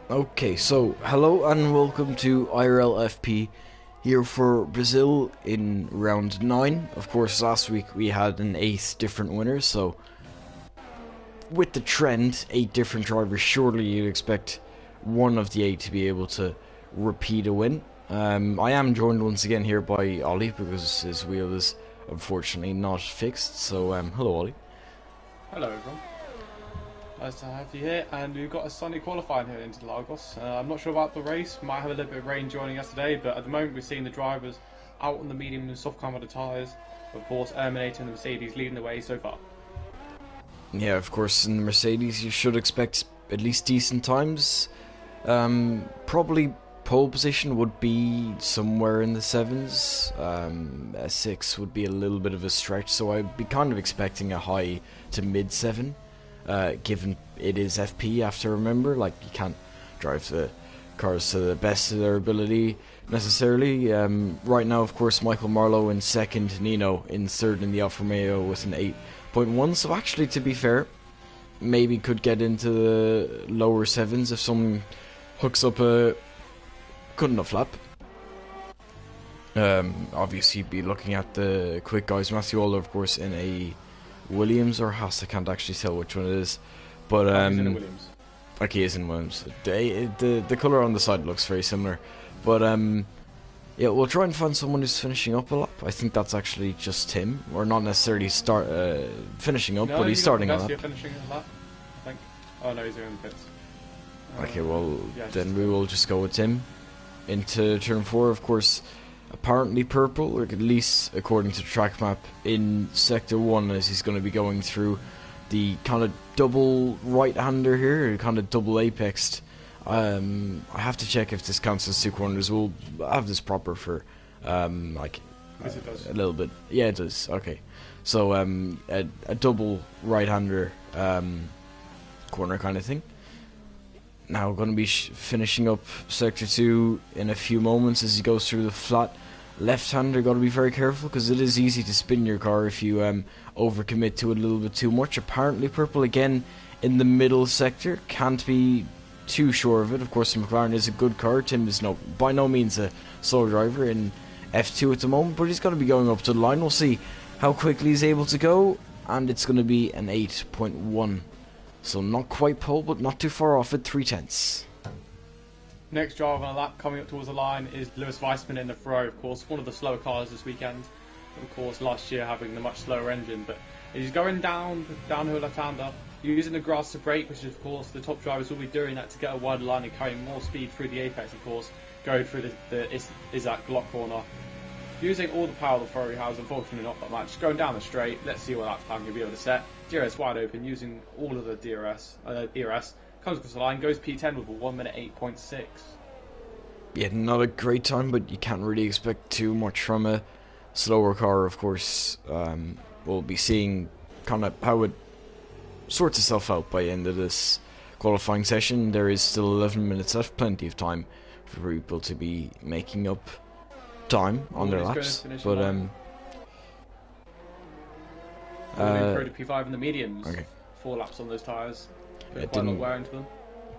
Okay, so hello and welcome to IRL FP here for Brazil in round 9. Of course, last week we had an 8 different winners, so with the trend, 8 different drivers, surely you'd expect one of the 8 to be able to repeat a win. I am joined once again here by Ollie because his wheel is unfortunately not fixed, so hello Ollie. Hello everyone, nice to have you here, and we've got a sunny qualifying here into Lagos. I'm not sure about the race, might have a little bit of rain joining us today, but at the moment we're seeing the drivers out on the medium and soft kind of tyres. Of course, Terminator and the Mercedes leading the way so far. Yeah, of course, in the Mercedes you should expect at least decent times. Probably pole position would be somewhere in the 7s. A 6 would be a little bit of a stretch, so I'd be kind of expecting a high to mid 7. Given it is FP, you have to remember, like, you can't drive the cars to the best of their ability necessarily. Right now, of course, Michael Marlowe in second, Nino in third in the Alfa Romeo with an 8.1. So actually, to be fair, maybe could get into the lower 7s if someone hooks up a good enough lap. Obviously, be looking at the quick guys. Matthew Aller, of course, in a Williams or Haas. I can't actually tell which one it is, but He's in a Williams. like he is in Williams. The color on the side looks very similar, but yeah, we'll try and find someone who's finishing up a lap. I think that's actually just him, or not necessarily finishing up, No, but he's starting a lap. finishing a lap, I think. Oh no, he's in the pits. Okay, well yeah, then we will just go with Tim into turn 4. Of course, apparently purple, or at least according to the track map, in sector 1, as he's going to be going through the kind of double right-hander here, or kind of double apexed. I have to check if this counts as 2 corners. We'll have this proper for like Yes, it does. a little bit. Yeah, it does. Okay, so a double right-hander corner kind of thing. Now going to be finishing up sector 2 in a few moments as he goes through the flat left-hander. Got to be very careful because it is easy to spin your car if you overcommit to it a little bit too much. Apparently purple again in the middle sector, can't be too sure of it. Of course, the McLaren is a good car. Tim is by no means a slow driver in F2 at the moment, but he's going to be going up to the line. We'll see how quickly he's able to go, and it's going to be an 8.1. So not quite pole, but not too far off at 3/10. Next driver on a lap coming up towards the line is Lewis Weissman in the Ferrari, of course, one of the slower cars this weekend. Of course, last year having the much slower engine, but he's going downhill left-hander, using the grass to brake, which of course the top drivers will be doing that to get a wider line and carrying more speed through the apex, of course, going through the Isaac Glock corner. Using all the power the Ferrari has, unfortunately not that much. Going down the straight, let's see what that time he'll be able to set. DRS wide open, using all of the DRS. Comes across the line, goes P10 with a 1 minute 8.6. Yeah, not a great time, but you can't really expect too much from a slower car, of course. We'll be seeing kind of how it sorts itself out by the end of this qualifying session. There is still 11 minutes left, plenty of time for people to be making up time on their laps. But Pro to P5 in the mediums. Okay. 4 laps on those tyres. It Quite a lot wear into them.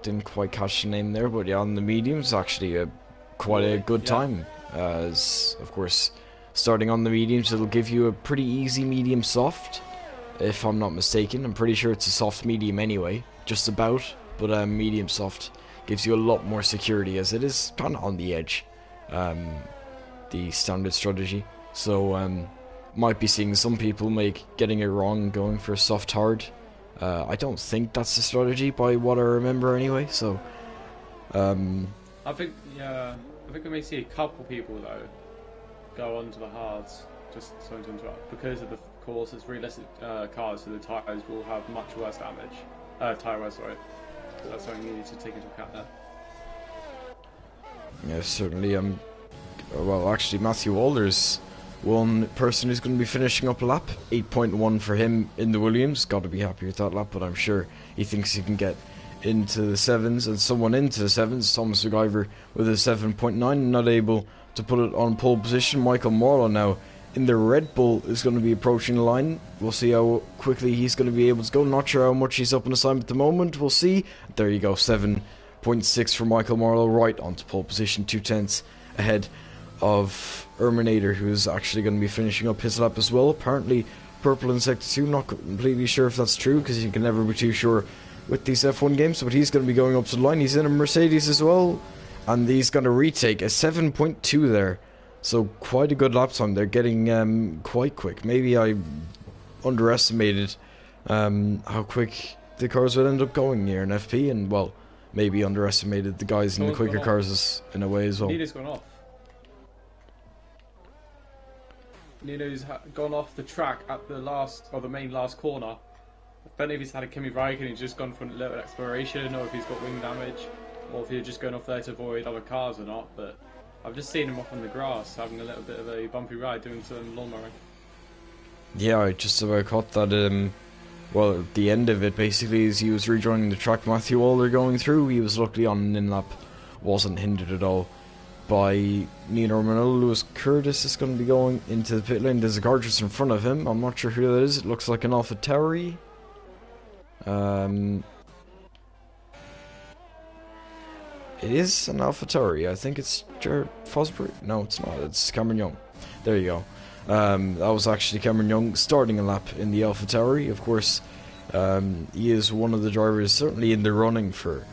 didn't quite catch the name there, but yeah, on the mediums, actually quite a good time. As of course, starting on the mediums, it'll give you a pretty easy medium soft, if I'm not mistaken. I'm pretty sure it's a soft medium anyway, just about. But medium soft gives you a lot more security, as it is kind of on the edge, the standard strategy. So might be seeing some people getting it wrong and going for soft hard. I don't think that's the strategy by what I remember anyway, so I think we may see a couple people though go onto the hards, just sorry to interrupt, because of the course it's realistic cars, so the tyres will have much worse damage. Tyre wear, sorry. So that's something you need to take into account there. yeah, certainly. Well, actually, Matthew Waller's one person who's going to be finishing up a lap. 8.1 for him in the Williams. Got to be happy with that lap, but I'm sure he thinks he can get into the 7s, and someone into the 7s, Thomas McIver with a 7.9, not able to put it on pole position. Michael Marlowe now in the Red Bull is going to be approaching the line. We'll see how quickly he's going to be able to go. Not sure how much he's up on the side at the moment. We'll see. There you go, 7.1 0.6 for Michael Marlowe, right onto pole position, 2/10 ahead of Erminator, who's actually going to be finishing up his lap as well. Apparently purple in sector 2, not completely sure if that's true, because you can never be too sure with these F1 games, but he's going to be going up to the line. He's in a Mercedes as well, and he's going to retake a 7.2 there, so quite a good lap time. They're getting quite quick. Maybe I underestimated how quick the cars would end up going here in FP, and well, maybe underestimated the guys in the quicker cars in a way as well. Nino's gone off. Nino's gone off the track at the main last corner. I don't know if he's had a Kimi Raikkonen and he's just gone for a little exploration, or if he's got wing damage, or if he's just going off there to avoid other cars or not, but I've just seen him off on the grass having a little bit of a bumpy ride, doing some lawn mowing. Yeah, I just about caught that, well, at the end of it, basically, as he was rejoining the track, Matthew Waller going through, he was luckily on an in-lap, wasn't hindered at all by Nino Romano. Lewis Curtis is going to be going into the pit lane. There's a car just in front of him. I'm not sure who that is. It looks like an AlphaTauri. It is an AlphaTauri. I think it's Jared Fosbury. No, it's not. It's Cameron Young. There you go. That was actually Cameron Young starting a lap in the AlphaTauri. Of course, he is one of the drivers certainly in the running for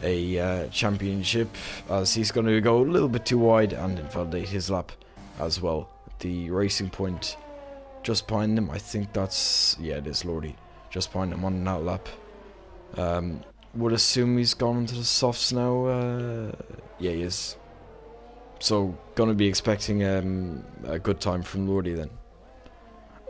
a championship, as he's going to go a little bit too wide and invalidate his lap as well. The Racing Point just behind him, I think that's, yeah, it is Lordy, just behind him on that lap. Would assume he's gone into the softs now. Yeah, he is. So gonna be expecting a good time from Lordy then,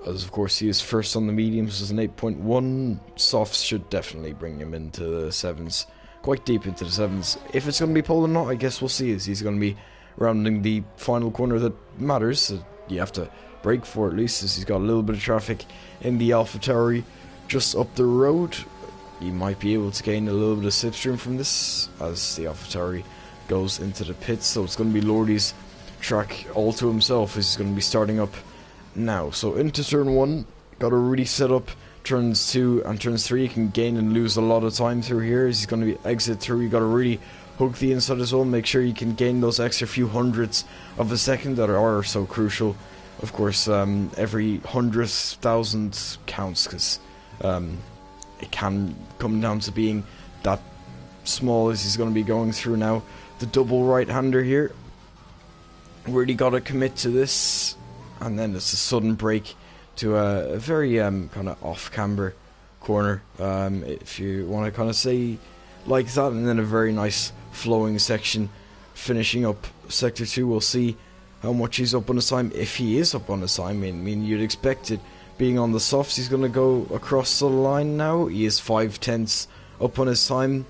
as of course he is first on the mediums with an 8.1. Softs should definitely bring him into the 7s, quite deep into the 7s. If it's going to be pole or not, I guess we'll see, as he's going to be rounding the final corner that matters. So you have to brake for at least, as he's got a little bit of traffic in the AlphaTauri just up the road. He might be able to gain a little bit of slipstream from this as the AlphaTauri goes into the pits. So it's going to be Lordy's track all to himself, as he's going to be starting up now. So into turn 1, got to really set up turns 2 and turns 3. You can gain and lose a lot of time through here, as he's going to be exit through. You got to really hook the inside as well, make sure you can gain those extra few hundredths of a second that are so crucial. Of course, every 100,000 counts, because it can come down to being that small, as he's going to be going through now. The double right-hander here, really got to commit to this, and then it's a sudden break to a very kind of off-camber corner, if you want to kind of say like that, and then a very nice flowing section finishing up sector 2. We'll see how much he's up on his time, if he is up on his time. I mean you'd expect it, being on the softs. He's going to go across the line now. He is 5/10 up on his time,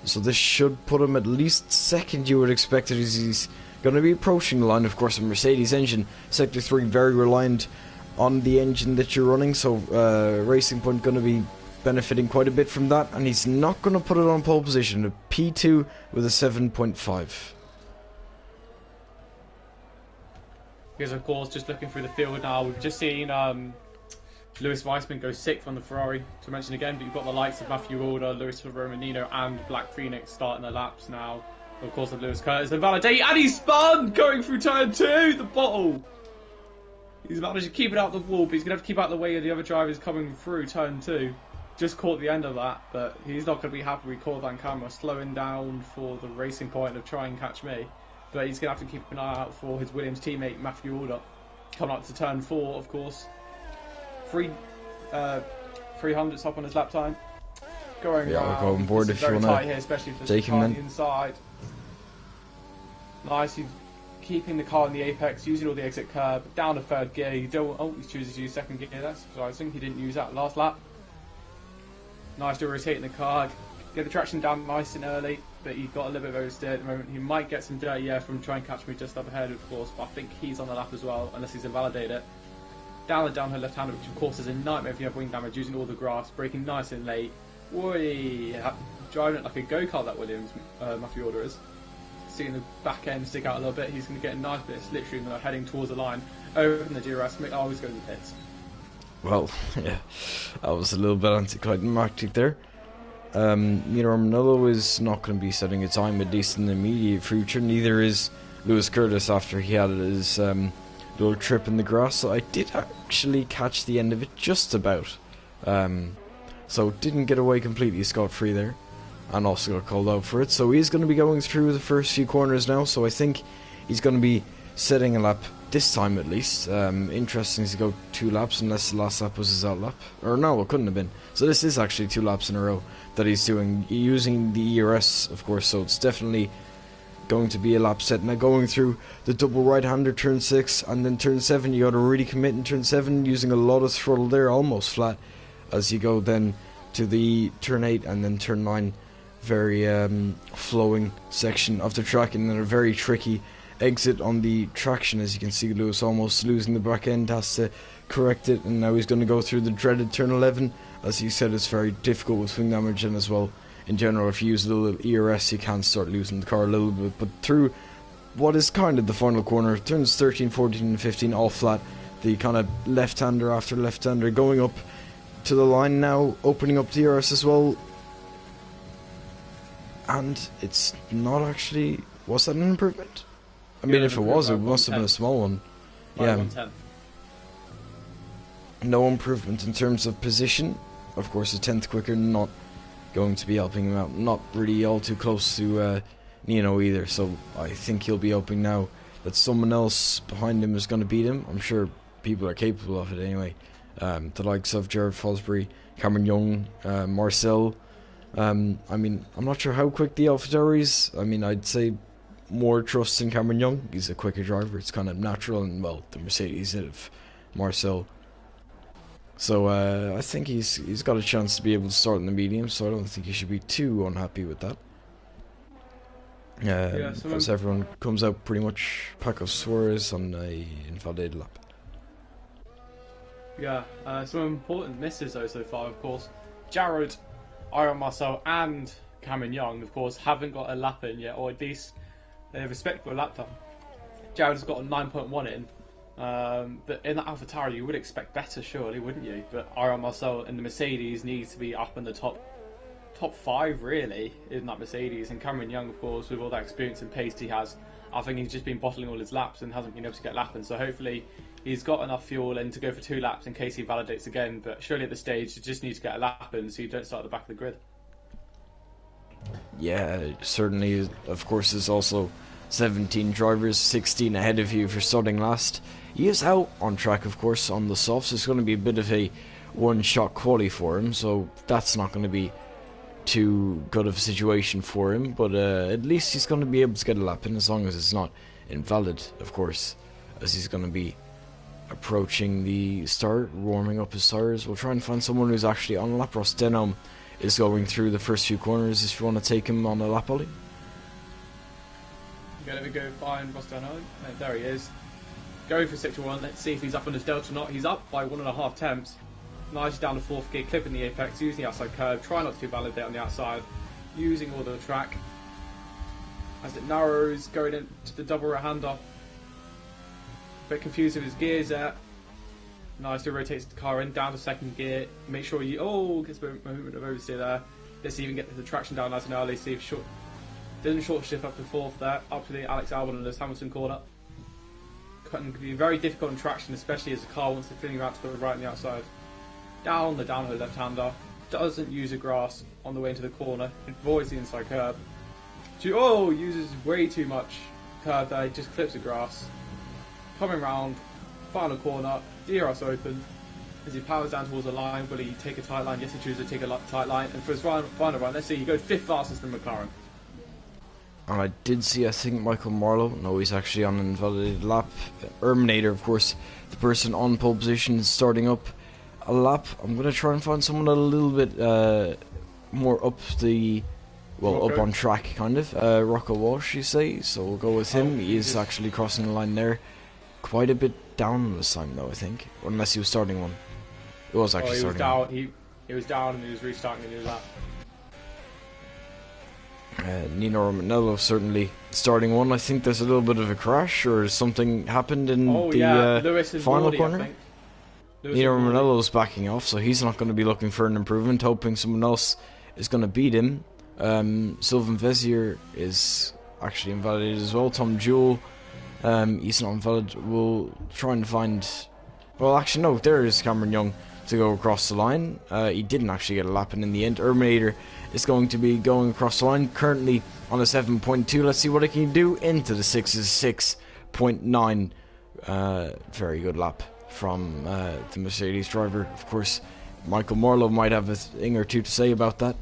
so this should put him at least second, you would expect it, as he's going to be approaching the line. Of course, a Mercedes engine, sector 3, very reliant on the engine that you're running, so Racing Point going to be benefiting quite a bit from that, and he's not going to put it on pole position. A P2 with a 7.5. Because of course, just looking through the field now, we've just seen Lewis Weissman go 6th on the Ferrari, to mention again, but you've got the likes of Matthew Alder, Lewis Romanino and Black Phoenix starting their laps now. Of course, of Lewis Curtis, and validate, and he's spun going through turn 2, the bottle. He's managed to keep it out the wall, but he's going to have to keep out the way of the other drivers coming through turn 2. Just caught the end of that, but he's not going to be happy with caught on camera, slowing down for the Racing Point of try and catch me. But he's going to have to keep an eye out for his Williams teammate Matthew Alder. Coming up to turn 4, of course. 300s up on his lap time. Going yeah, around. I'll go on board if you want to here, especially if take there's a him car on then. the inside. Nice, he's keeping the car in the apex, using all the exit curb, down to third gear. You don't. Oh, he chooses to use second gear. That's surprising. He didn't use that last lap. Nice to rotating the car, get the traction down nice and early, but he got a little bit of oversteer at the moment. He might get some dirty air from trying to catch me just up ahead, of course, but I think he's on the lap as well, unless he's invalidated it. Down the downhill left-hander, which of course is a nightmare if you have wing damage, using all the grass, braking nice and late. Whee! Driving it like a go-kart, that Williams, Matthew Alder is. Seeing the back end stick out a little bit, he's going to get a nice bit of slipstream and heading towards the line. Open the DRS, oh, he's going to the pits. Well, yeah, that was a little bit anticlimactic there. Nino Romanello is not going to be setting a time, at least in the immediate future. Neither is Lewis Curtis after he had his little trip in the grass. So I did actually catch the end of it just about. So didn't get away completely scot-free there. And also got called out for it. So he's going to be going through the first few corners now. So I think he's going to be setting a lap this time at least. Interesting to go 2 laps unless the last lap was his out lap. Or no, it couldn't have been. So this is actually 2 laps in a row that he's doing using the ERS, of course. So it's definitely going to be a lap set. Now going through the double right-hander turn 6 and then turn 7. You got to really commit in turn 7 using a lot of throttle there, almost flat. As you go then to the turn 8 and then turn 9. Very flowing section of the track, and then a very tricky exit on the traction. As you can see, Lewis almost losing the back end, has to correct it, and now he's going to go through the dreaded turn 11. As you said, it's very difficult with swing damage, and as well in general if you use a little ERS you can start losing the car a little bit. But through what is kind of the final corner, turns 13, 14 and 15 all flat, the kind of left-hander after left-hander going up to the line now, opening up the ERS as well. And it's not actually... Was that an improvement? I mean, if it was, it must have been a small one. Yeah. No improvement in terms of position. Of course, a 10th quicker, not going to be helping him out. Not really all too close to Nino either. So I think he'll be hoping now that someone else behind him is going to beat him. I'm sure people are capable of it anyway. The likes of Jared Fosbury, Cameron Young, Marcel... I mean, I'm not sure how quick the AlphaTauri is. I mean, I'd say more trust in Cameron Young. He's a quicker driver. It's kind of natural, and well, the Mercedes of Marcel. So I think he's got a chance to be able to start in the medium. So I don't think he should be too unhappy with that. As everyone comes out pretty much Paco Suarez on a invalidated lap. Yeah, some important misses though so far. Of course, Jared, IRL Marcel and Cameron Young, of course, haven't got a lap in yet, or at least a respectable lap time. Jared's got a 9.1 in, but in the AlphaTauri you would expect better, surely, wouldn't you? But IRL Marcel in the Mercedes needs to be up in the top 5, really, in that Mercedes. And Cameron Young, of course, with all that experience and pace he has, I think he's just been bottling all his laps and hasn't been able to get lapping. So hopefully he's got enough fuel in to go for 2 laps in case he validates again. But surely at this stage you just need to get a lap in so you don't start at the back of the grid. Yeah, certainly. Of course, there's also 17 drivers, 16 ahead of you for starting last. He is out on track, of course, on the softs. It's going to be a bit of a one-shot quali for him, so that's not going to be too good of a situation for him. But at least he's going to be able to get a lap in, as long as it's not invalid, of course, as he's going to be approaching the start, warming up his tires. We'll try and find someone who's actually on a lap. Ross Denholm is going through the first few corners if you want to take him on a lap, Ollie. Okay, let me go find Ross Denholm. There he is. Going for sector 1. Let's see if he's up on his delta or not. He's up by 1.5 temps. Nice down the 4th gear, clipping the apex, using the outside curve. Try not to validate on the outside. Using all the track. As it narrows, going into the double right hander. Bit confused with his gears there. Nicely rotates the car in, down to 2nd gear. Make sure you... Oh, gets a movement of oversteer there. Let's see if you can get the traction down nice and early. See if doesn't short shift up to 4th there. Up to the Alex Albon and this Hamilton corner. Can be very difficult in traction, especially as the car wants to fling out to the right and the outside. Down the downhill left-hander. Doesn't use the grass on the way into the corner. Avoids the inside curb. Uses way too much curb there. He just clips the grass. Coming round. Final corner. DRS open. As he powers down towards the line, will he take a tight line? Yes, he chooses to take a tight line. And for his final run, let's see, he goes 5th fastest in McLaren. And I did see, I think, Michael Marlowe. No, he's actually on an invalidated lap. Erminator, of course, the person on pole position, starting up a lap. I'm going to try and find someone a little bit more up the... Well, Rocco. up on track, kind of. Rocco Walsh, you say. So we'll go with him. He is actually crossing the line there. Quite a bit down this time, though, I think. Unless he was starting one. It was actually starting one. He was down and he was restarting a new lap. Nino Romanello certainly starting one. I think there's a little bit of a crash or something happened in the final corner. Nino Romanello's backing off, so he's not going to be looking for an improvement, hoping someone else is going to beat him. Sylvain Vezier is actually invalidated as well. Tom Jewell, he's not invalid. We'll try and find... Well, actually, no, there is Cameron Young to go across the line. He didn't actually get a lap, and in the end, Erminator is going to be going across the line, currently on a 7.2. Let's see what he can do into the 6.9. Very good lap from the Mercedes driver. Of course, Michael Marlowe might have a thing or two to say about that,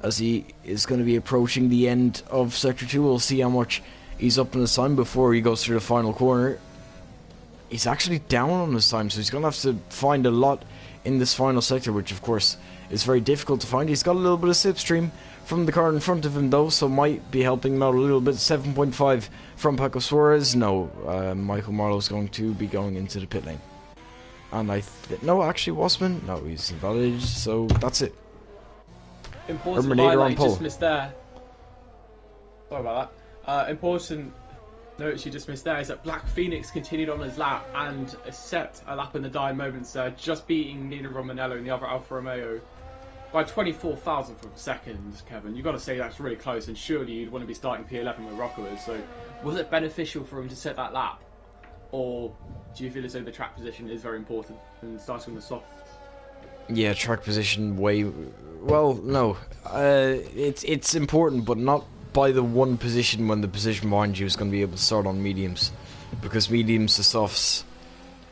as he is going to be approaching the end of Sector 2. We'll see how much he's up in his time before he goes through the final corner. He's actually down on his time, so he's going to have to find a lot in this final sector, which of course is very difficult to find. He's got a little bit of slipstream from the car in front of him though, so might be helping him out a little bit. 7.5 from Paco Suarez. No, Michael Marlowe's going to be going into the pit lane. And no, actually Wasman, no, he's invalidated, so that's it. Important Terminator on highlight pole. just missed there. Sorry about that. Important note you just missed there is that Black Phoenix continued on his lap and set a lap in the dying moments there, just beating Nino Romanello in the other Alfa Romeo by 24,000th of a second. Kevin, you've got to say that's really close, and surely you'd want to be starting P11 where Rocco is. So, was it beneficial for him to set that lap, or do you feel as though the track position is very important and starting on the soft? Yeah, track position well, no, it's important, but not by the one position when the position behind you is going to be able to start on mediums, because mediums to softs,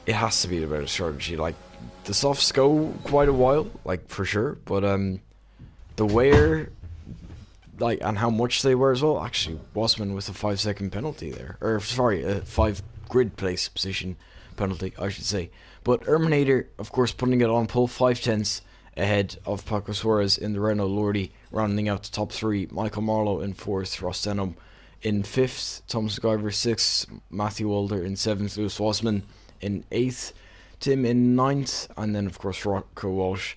it has to be the better strategy. Like, the softs go quite a while, like, for sure, but the wear, like, and how much they wear as well. Actually, Wasman with a 5-second penalty there, or sorry, a 5 grid place position penalty, I should say. But Erminator, of course, putting it on pole, 5/10 ahead of Paco Suarez in the Renault Lordi, rounding out the top 3. Michael Marlowe in 4th, Ross Denham in 5th, Thomas McIver 6th, Matthew Walder in 7th, Lewis Wasman in 8th, Tim in 9th, and then of course Rocco Walsh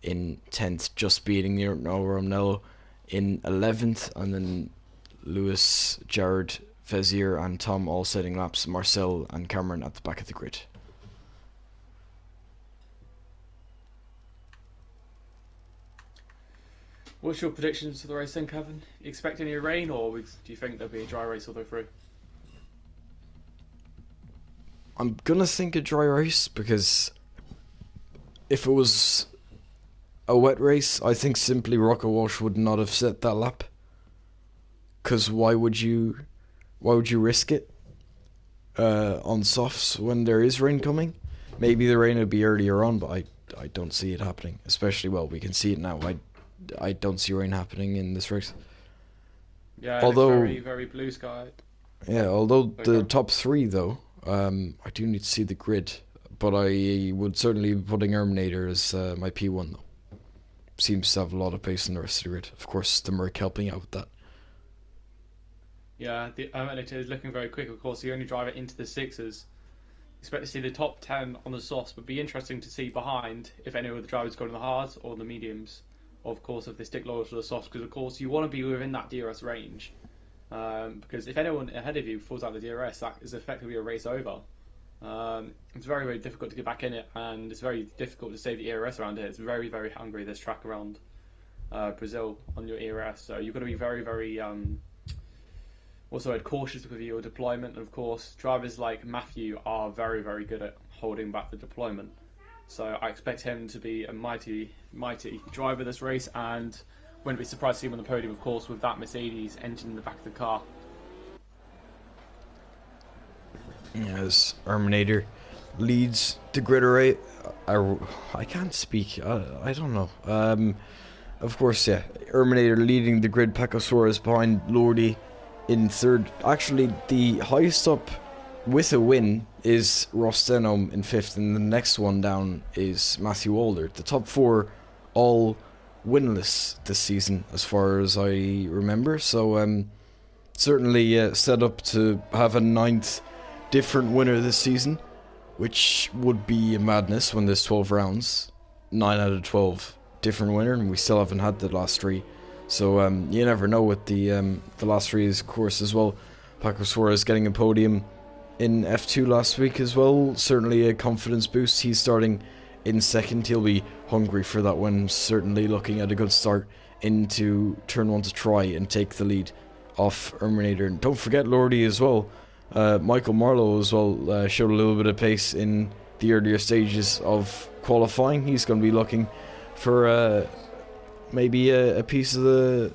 in 10th, just beating Nino Romanello in 11th, and then Lewis, Jared, Vezier and Tom all setting laps, Marcel and Cameron at the back of the grid. What's your predictions for the race then, Kevin? You expect any rain, or do you think there'll be a dry race all the way through? I'm gonna think a dry race, because if it was a wet race, I think simply Rocco Walsh would not have set that lap. Because why would you risk it on softs when there is rain coming? Maybe the rain would be earlier on, but I don't see it happening. Especially, well, we can see it now. I don't see rain happening in this race. Yeah, although very, very blue sky. Yeah, although the top 3 though, I do need to see the grid, but I would certainly be putting Erminator as my P1 though. Seems to have a lot of pace in the rest of the grid. Of course, the Merc helping out with that. Yeah, the Erminator is looking very quick. Of course, the only driver into the 6s. Expect to see the top 10 on the softs, but be interesting to see behind if any of the drivers go to the hards or the mediums. Of course, if they stick lower to the softs, because of course you want to be within that DRS range. Because if anyone ahead of you falls out of the DRS, that is effectively a race over. It's very, very difficult to get back in it, and it's very difficult to save the ERS around here. It's very, very hungry, this track around Brazil on your ERS. So you've got to be very, very also cautious with your deployment. And of course, drivers like Matthew are very, very good at holding back the deployment. So I expect him to be a mighty, mighty driver this race, and wouldn't be surprised to see him on the podium, of course, with that Mercedes engine in the back of the car. As Erminator leads the grid array, I can't speak. I don't know. Of course, yeah. Erminator leading the grid. Paco Suarez behind Lordi in 3rd. Actually, the highest up with a win is Ross Denham in 5th, and the next one down is Matthew Walder. The top 4 all winless this season, as far as I remember. So certainly set up to have a 9th different winner this season, which would be a madness when there's 12 rounds. 9 out of 12 different winner, and we still haven't had the last 3. So you never know with the last 3 of course as well. Paco Suarez getting a podium in F2 last week as well, certainly a confidence boost. He's starting in 2nd. He'll be hungry for that win, certainly looking at a good start into turn 1 to try and take the lead off Erminator. And don't forget Lordy as well. Michael Marlowe as well showed a little bit of pace in the earlier stages of qualifying. He's going to be looking for maybe a piece of the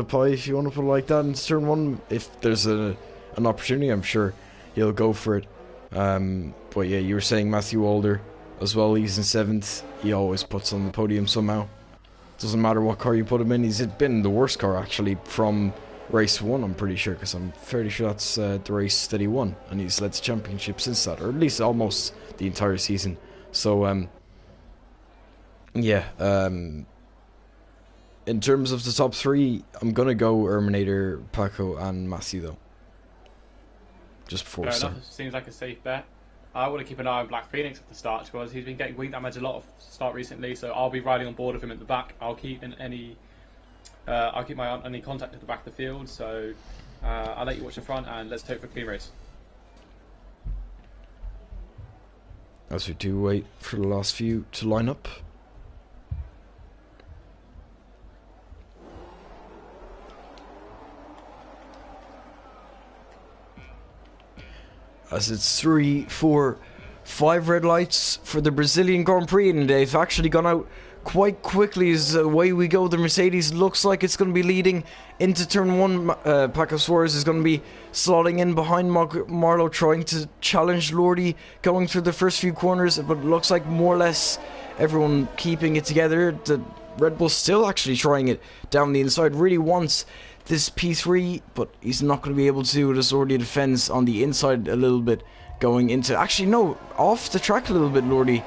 pie, if you want to put it like that, in turn 1. If there's an opportunity, I'm sure he'll go for it. But yeah, you were saying Matthew Walder as well. He's in 7th. He always puts on the podium somehow. Doesn't matter what car you put him in. He's been the worst car actually from race 1, I'm pretty sure, because I'm fairly sure that's the race that he won, and he's led the championship since that, or at least almost the entire season. So yeah, in terms of the top 3, I'm gonna go Erminator, Paco, and Matthew though. Just before we start. Seems like a safe bet. I want to keep an eye on Black Phoenix at the start, because he's been getting wing damage a lot of start recently. So I'll be riding on board with him at the back. I'll keep my eye on any contact at the back of the field. So I'll let you watch the front, and let's hope for a clean race. As we do wait for the last few to line up. As it's 3, 4, 5 red lights for the Brazilian Grand Prix, and they've actually gone out quite quickly. As away we go, the Mercedes looks like it's going to be leading into turn 1. Paco Suarez is going to be slotting in behind Marlowe, trying to challenge Lordy going through the first few corners, but it looks like more or less everyone keeping it together. The Red Bull still actually trying it down the inside, really wants this P3, but he's not going to be able to do it as Lordy defends on the inside a little bit, going into, actually no, off the track a little bit. Lordy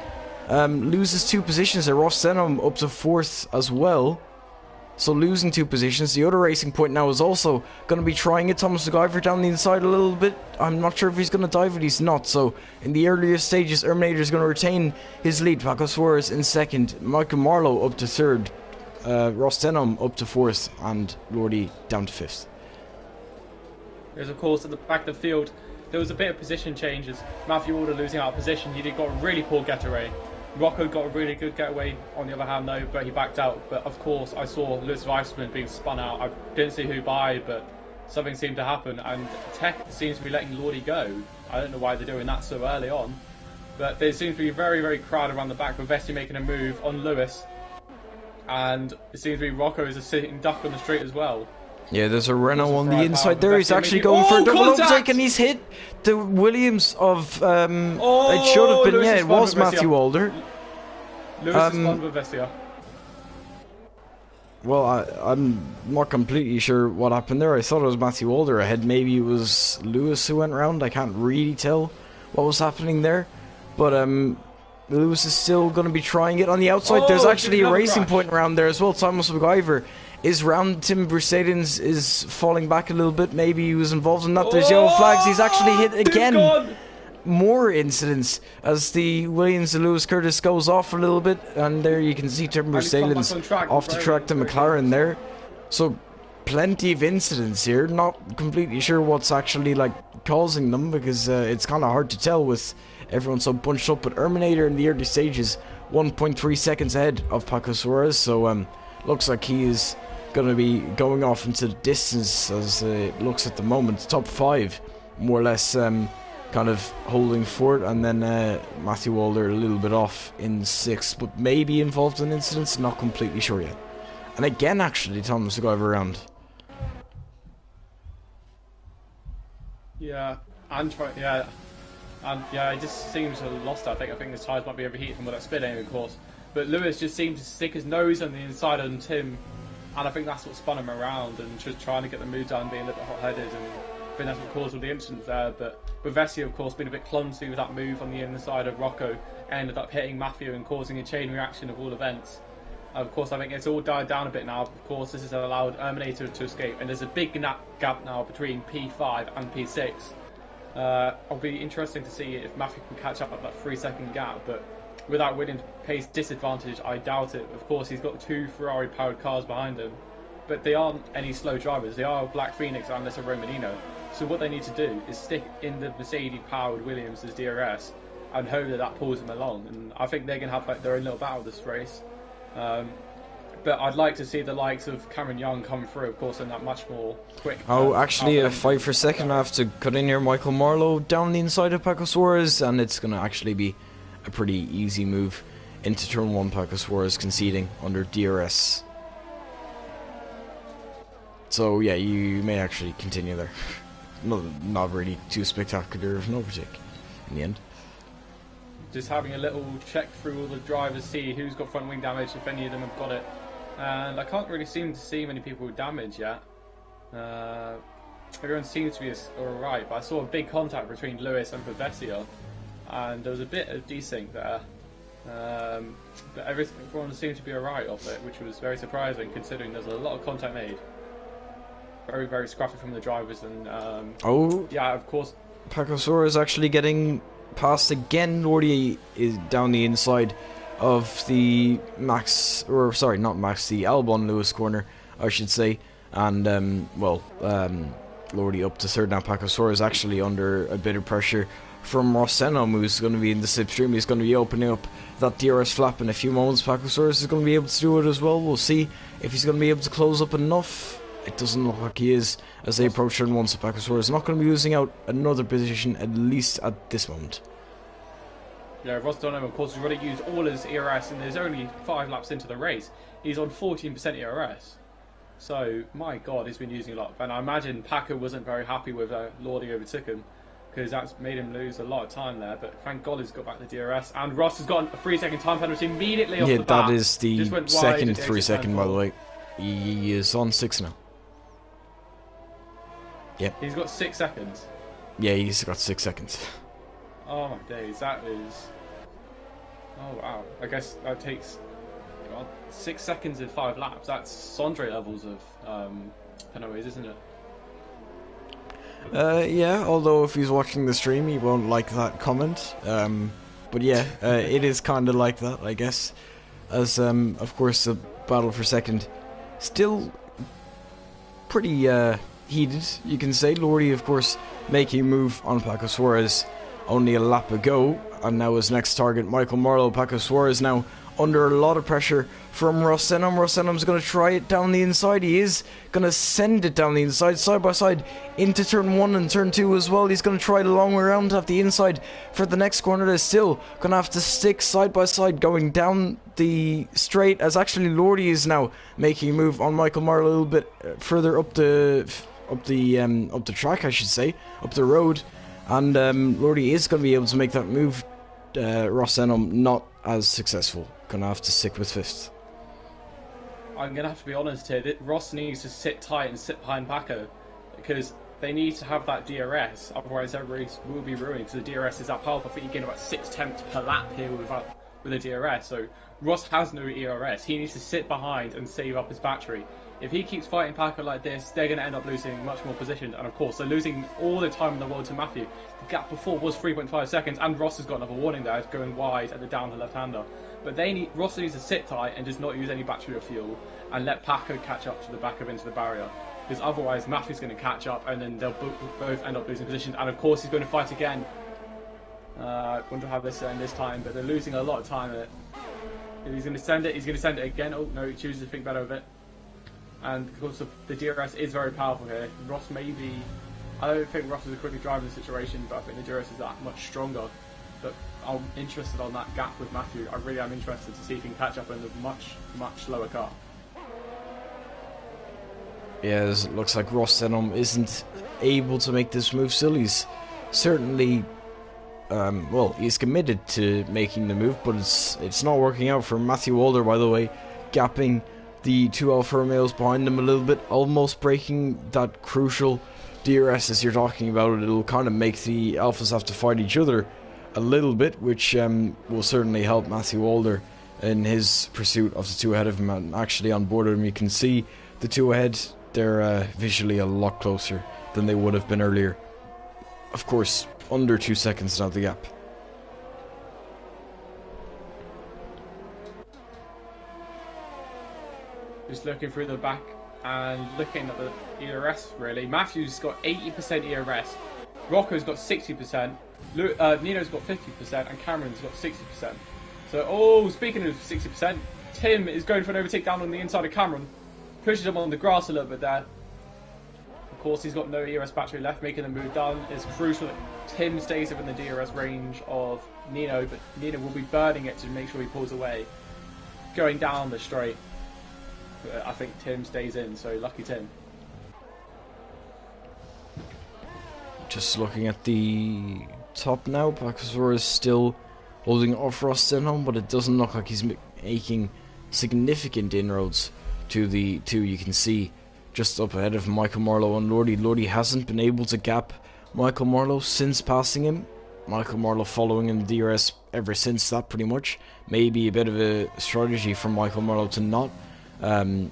loses 2 positions there. Ross Denham up to 4th as well, so losing 2 positions. The other Racing Point now is also going to be trying it. Thomas MacGyver down the inside a little bit. I'm not sure if he's going to dive it, he's not. So in the earlier stages, Erminator is going to retain his lead. Paco Suarez in 2nd, Michael Marlowe up to 3rd, Ross Denham up to 4th, and Lordy down to 5th. There's of course at the back of the field there was a bit of position changes. Matthew Walder losing out of position. He got a really poor getaway. Rocco got a really good getaway on the other hand though, but he backed out. But of course I saw Lewis Weissman being spun out. I didn't see who by, but something seemed to happen, and Tech seems to be letting Lordy go. I don't know why they're doing that so early on, but they seem to be very, very crowded around the back, with Vessi making a move on Lewis, and it seems to be Rocco is a sitting duck on the straight as well. Yeah, there's a Renault on the inside there. He's actually going for a double overtake, and he's hit the Williams of... it should have been... Yeah, it was Matthew Walder. Lewis is with Vessia. Well, I'm not completely sure what happened there. I thought it was Matthew Walder ahead. Maybe it was Lewis who went round. I can't really tell what was happening there. But Lewis is still going to be trying it on the outside. There's actually a Racing Point around there as well. Thomas MacGyver is round. Tim Mercedes is falling back a little bit. Maybe he was involved in that. There's yellow flags. He's actually hit again. More incidents as the Williams and Lewis Curtis goes off a little bit, and there you can see Tim Mercedes off the track to McLaren there. So plenty of incidents here. Not completely sure what's actually like causing them, because it's kind of hard to tell with everyone so bunched up. But Erminator in the early stages 1.3 seconds ahead of Paco Suarez, so looks like he is going to be going off into the distance as it looks at the moment. Top 5 more or less kind of holding for it, and then Matthew Walder a little bit off in 6th, but maybe involved in incidents, not completely sure yet. And again, actually, Thomas MacGyver around. Yeah, it just seems to have lost. I think his tyres might be overheated from all that spinning, of course. But Lewis just seemed to stick his nose on the inside on Tim, and I think that's what spun him around, and just trying to get the mood down, being a little bit hot-headed, and I think that's what caused all the incidents there. But Vessi, of course, being a bit clumsy with that move on the inside of Rocco, ended up hitting Matthew and causing a chain reaction of all events. Of course, I think it's all died down a bit now. Of course, this has allowed Erminator to escape, and there's a big gap now between P5 and P6. It'll be interesting to see if Matthew can catch up at that 3-second gap, but without Williams' pace disadvantage, I doubt it. Of course, he's got 2 Ferrari-powered cars behind him, but they aren't any slow drivers. They are Black Phoenix and Lessa Romanino. So what they need to do is stick in the Mercedes-powered Williams as DRS and hope that pulls them along. And I think they're going to have like their own little battle this race. But I'd like to see the likes of Cameron Young come through, of course, in that much more quick. Oh, actually, a fight for second. I have to cut in here. Michael Marlowe down the inside of Paco Suarez, and it's going to actually be a pretty easy move into turn 1. Paco Suarez conceding under DRS. So, yeah, you may actually continue there. Not really too spectacular of an overtake in the end. Just having a little check through all the drivers, see who's got front wing damage, if any of them have got it. And I can't really seem to see many people with damage yet. Everyone seems to be alright, but I saw a big contact between Lewis and Pavesio, and there was a bit of desync there. But everyone seemed to be alright off it, which was very surprising considering there's a lot of contact made. Very, very scruffy from the drivers, and yeah, of course. Paco Suarez actually getting past again. Lordy is down the inside of the the Albon Lewis corner, I should say, and Lordy up to third now. Paco Suarez actually under a bit of pressure from Ross Senham, who's going to be in the slipstream. He's going to be opening up that DRS flap in a few moments. Paco Suarez is going to be able to do it as well. We'll see if he's going to be able to close up enough. It doesn't look like he is as they approach turn 1, so Paco Suarez is not going to be losing out another position, at least at this moment. Yeah, Ross Dunham, of course, has already used all his ERS, and there's only 5 laps into the race. He's on 14% ERS. So, my God, he's been using a lot. And I imagine Paco wasn't very happy with Lordy overtook him, because that's made him lose a lot of time there. But thank God he's got back the DRS. And Ross has got a 3-second time penalty immediately off the bat. Yeah, that is the second 3-second, by the way. He is on 6 now. Yep. He's got 6 seconds. Yeah, he's got 6 seconds. Oh my days, that is... Oh wow, I guess that takes 6 seconds in 5 laps. That's Sondre levels of penalties, isn't it? Yeah, although if he's watching the stream he won't like that comment. But yeah, it is kind of like that, I guess. As, of course, the battle for second still pretty heated, you can say. Lordy, of course, making a move on Paco Suarez only a lap ago, and now his next target, Michael Marlowe. Paco Suarez now under a lot of pressure from Ross Senham. Ross Senham's going to try it down the inside. He is going to send it down the inside, side by side, into turn 1 and turn 2 as well. He's going to try the long way around at the inside for the next corner. They're still going to have to stick side by side going down the straight, as actually Lordy is now making a move on Michael Marlowe a little bit further up the track, I should say, up the road. And Lordy is going to be able to make that move. Ross Senham not as successful. Going to have to stick with 5th. I'm going to have to be honest here. Ross needs to sit tight and sit behind Paco, because they need to have that DRS. Otherwise, their race will be ruined, because the DRS is that powerful. I think you gain about 6 tenths per lap here with a DRS. So Ross has no ERS. He needs to sit behind and save up his battery. If he keeps fighting Paco like this, they're going to end up losing much more position. And of course, they're losing all the time in the world to Matthew. The gap before was 3.5 seconds, and Ross has got another warning there, going wide at the downhill left-hander. But Ross needs to sit tight and just not use any battery or fuel, and let Paco catch up to the back of into the barrier. Because otherwise, Matthew's going to catch up, and then they'll both end up losing position. And of course, he's going to fight again. I wonder how this end this time, but they're losing a lot of time in it. If he's going to send it, he's going to send it again. Oh no, he chooses to think better of it. And of course, the DRS is very powerful here. Ross maybe... I don't think Ross is a quickly driving the situation, but I think the DRS is that much stronger. But I'm interested on that gap with Matthew. I really am interested to see if he can catch up in a much, much slower car. Yeah, it looks like Ross Senham isn't able to make this move still. He's certainly... he's committed to making the move, but it's not working out for Matthew Walder, by the way, gapping the 2 Alfa Romeos behind him a little bit, almost breaking that crucial DRS as you're talking about. It'll kind of make the Alphas have to fight each other a little bit, which will certainly help Matthew Walder in his pursuit of the 2 ahead of him, and actually on board of him. You can see the 2 ahead, they're visually a lot closer than they would have been earlier. Of course, under 2 seconds now the gap. Just looking through the back and looking at the ERS, really. Matthew's got 80% ERS, Rocco's got 60%, Nino's got 50%, and Cameron's got 60%. So, speaking of 60%, Tim is going for an overtake down on the inside of Cameron. Pushes him on the grass a little bit there. Of course, he's got no ERS battery left, making the move done. It's crucial that Tim stays within the DRS range of Nino, but Nino will be burning it to make sure he pulls away. Going down the straight. But I think Tim stays in, so lucky Tim. Just looking at the top now, Pakasor is still holding off Ross Denholm, but it doesn't look like he's making significant inroads to the two. You can see just up ahead of Michael Marlowe and Lordy. Lordy hasn't been able to gap Michael Marlowe since passing him. Michael Marlowe following in the DRS ever since that, pretty much. Maybe a bit of a strategy from Michael Marlowe to not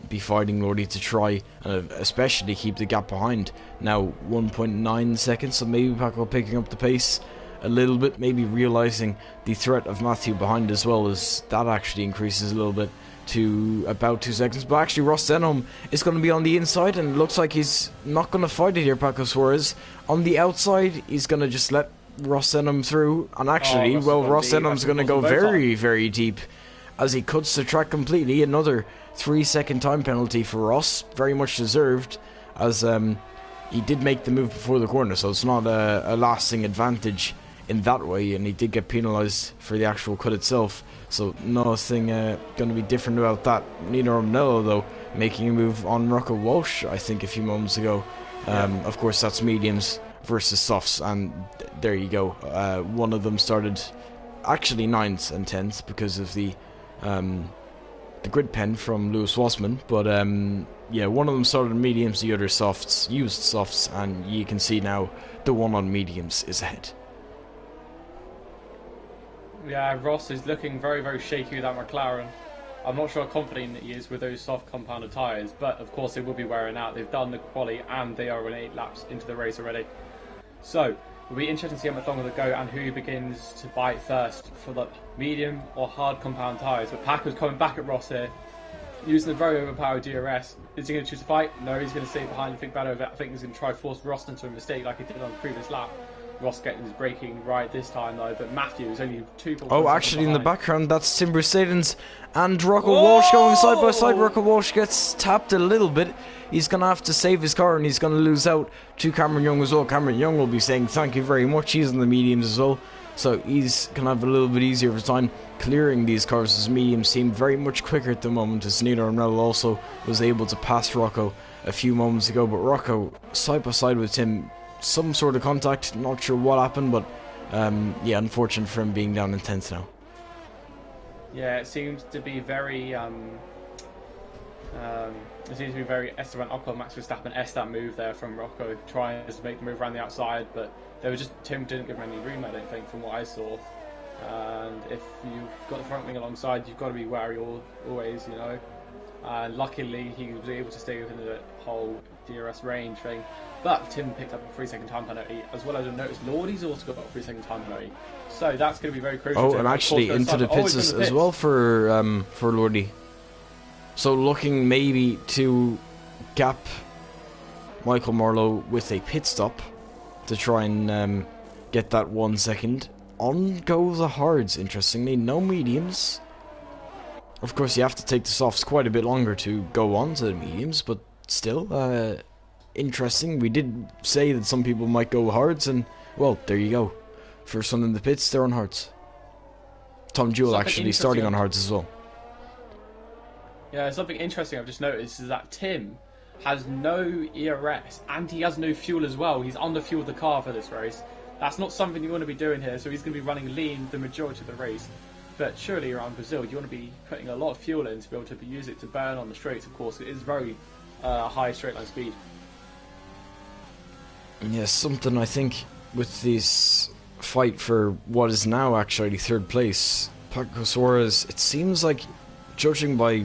be fighting Lordy, to try and especially keep the gap behind. Now 1.9 seconds, so maybe Paco picking up the pace a little bit, maybe realising the threat of Matthew behind as well, as that actually increases a little bit to about 2 seconds. But actually Ross Denholm is going to be on the inside, and it looks like he's not going to fight it here. Paco Suarez on the outside, he's going to just let Ross Denholm through, and actually, Ross Denholm's going to go very, very deep as he cuts the track completely. Another 3-second time penalty for Ross, very much deserved, as he did make the move before the corner, so it's not a lasting advantage in that way, and he did get penalised for the actual cut itself, so nothing going to be different about that. Nino Romnello, though, making a move on Rocco Walsh, I think, a few moments ago. Of course, that's mediums versus softs, and there you go. One of them started actually 9s and 10s because of the grid pen from Lewis Wassman, but yeah, one of them started mediums, the other softs, used softs, and you can see now the one on mediums is ahead. Yeah, Ross is looking very, very shaky with that McLaren. I'm not sure how confident he is with those soft compounded tyres, but of course they will be wearing out. They've done the quali and they are in 8 laps into the race already. So, it'll be interesting to see how much longer they go and who begins to bite first for the medium or hard compound tyres. But Paco's coming back at Ross here, using a very overpowered DRS. Is he going to choose a fight? No, he's going to stay behind and think better of it. I think he's going to try to force Ross into a mistake like he did on the previous lap. Ross getting his braking right this time though, but Matthew is only 2 points. Oh, actually in the background that's Tim Mercedes and Rocco Walsh going side by side. Rocco Walsh gets tapped a little bit. He's going to have to save his car, and he's going to lose out to Cameron Young as well. Cameron Young will be saying thank you very much. He's in the mediums as well, so he's going to have a little bit easier of a time clearing these cars. His mediums seem very much quicker at the moment, as Nino Romnello also was able to pass Rocco a few moments ago. But Rocco side by side with Tim, some sort of contact, not sure what happened, but yeah, unfortunate for him being down in 10th now. Yeah, it seems to be very Esteban Ocon, Max Verstappen that move there from Rocco, trying to make the move around the outside, but there was just Tim didn't give him any room, I don't think, from what I saw. And if you've got the front wing alongside, you've got to be wary always, you know. And luckily he was able to stay within the whole DRS range thing. But Tim picked up a 3-second time penalty, as well as I noticed Lordy's also got a 3-second time penalty. So that's going to be very crucial. Oh, and actually into the pits as well for Lordy. So looking maybe to gap Michael Marlowe with a pit stop to try and get that 1 second. On go the hards, interestingly. No mediums. Of course, you have to take the softs quite a bit longer to go on to the mediums, but still, interesting. We did say that some people might go hards, and, well, there you go. First one in the pits, they're on hards. Tom Jewell actually starting on hards as well. Yeah, something interesting I've just noticed is that Tim has no ERS, and he has no fuel as well. He's underfueled the car for this race. That's not something you want to be doing here, so he's going to be running lean the majority of the race. But surely around Brazil, you want to be putting a lot of fuel in to be able to use it to burn on the straights. Of course, it is very high straight line speed. Yes, something I think with this fight for what is now actually 3rd place, Paco Suarez, it seems like, judging by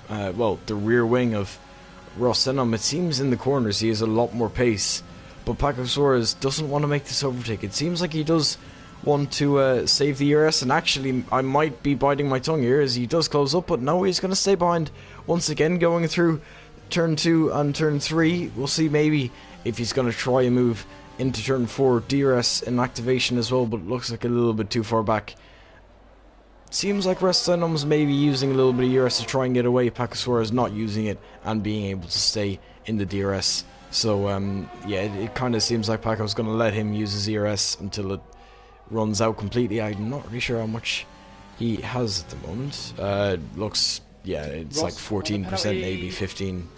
well, the rear wing of Ross Denholm, it seems in the corners he has a lot more pace, but Paco Suarez doesn't want to make this overtake. It seems like he does want to save the ERS, and actually I might be biting my tongue here as he does close up, but no, he's going to stay behind once again going through turn 2 and turn 3. We'll see maybe if he's going to try and move into turn 4, DRS in activation as well, but it looks like a little bit too far back. seems like Restanom's maybe using a little bit of DRS to try and get away. Pacosora not using it and being able to stay in the DRS. So, yeah, it kind of seems like Paco's going to let him use his DRS until it runs out completely. I'm not really sure how much he has at the moment. Looks, yeah, it's Ross, like 14%, maybe 15.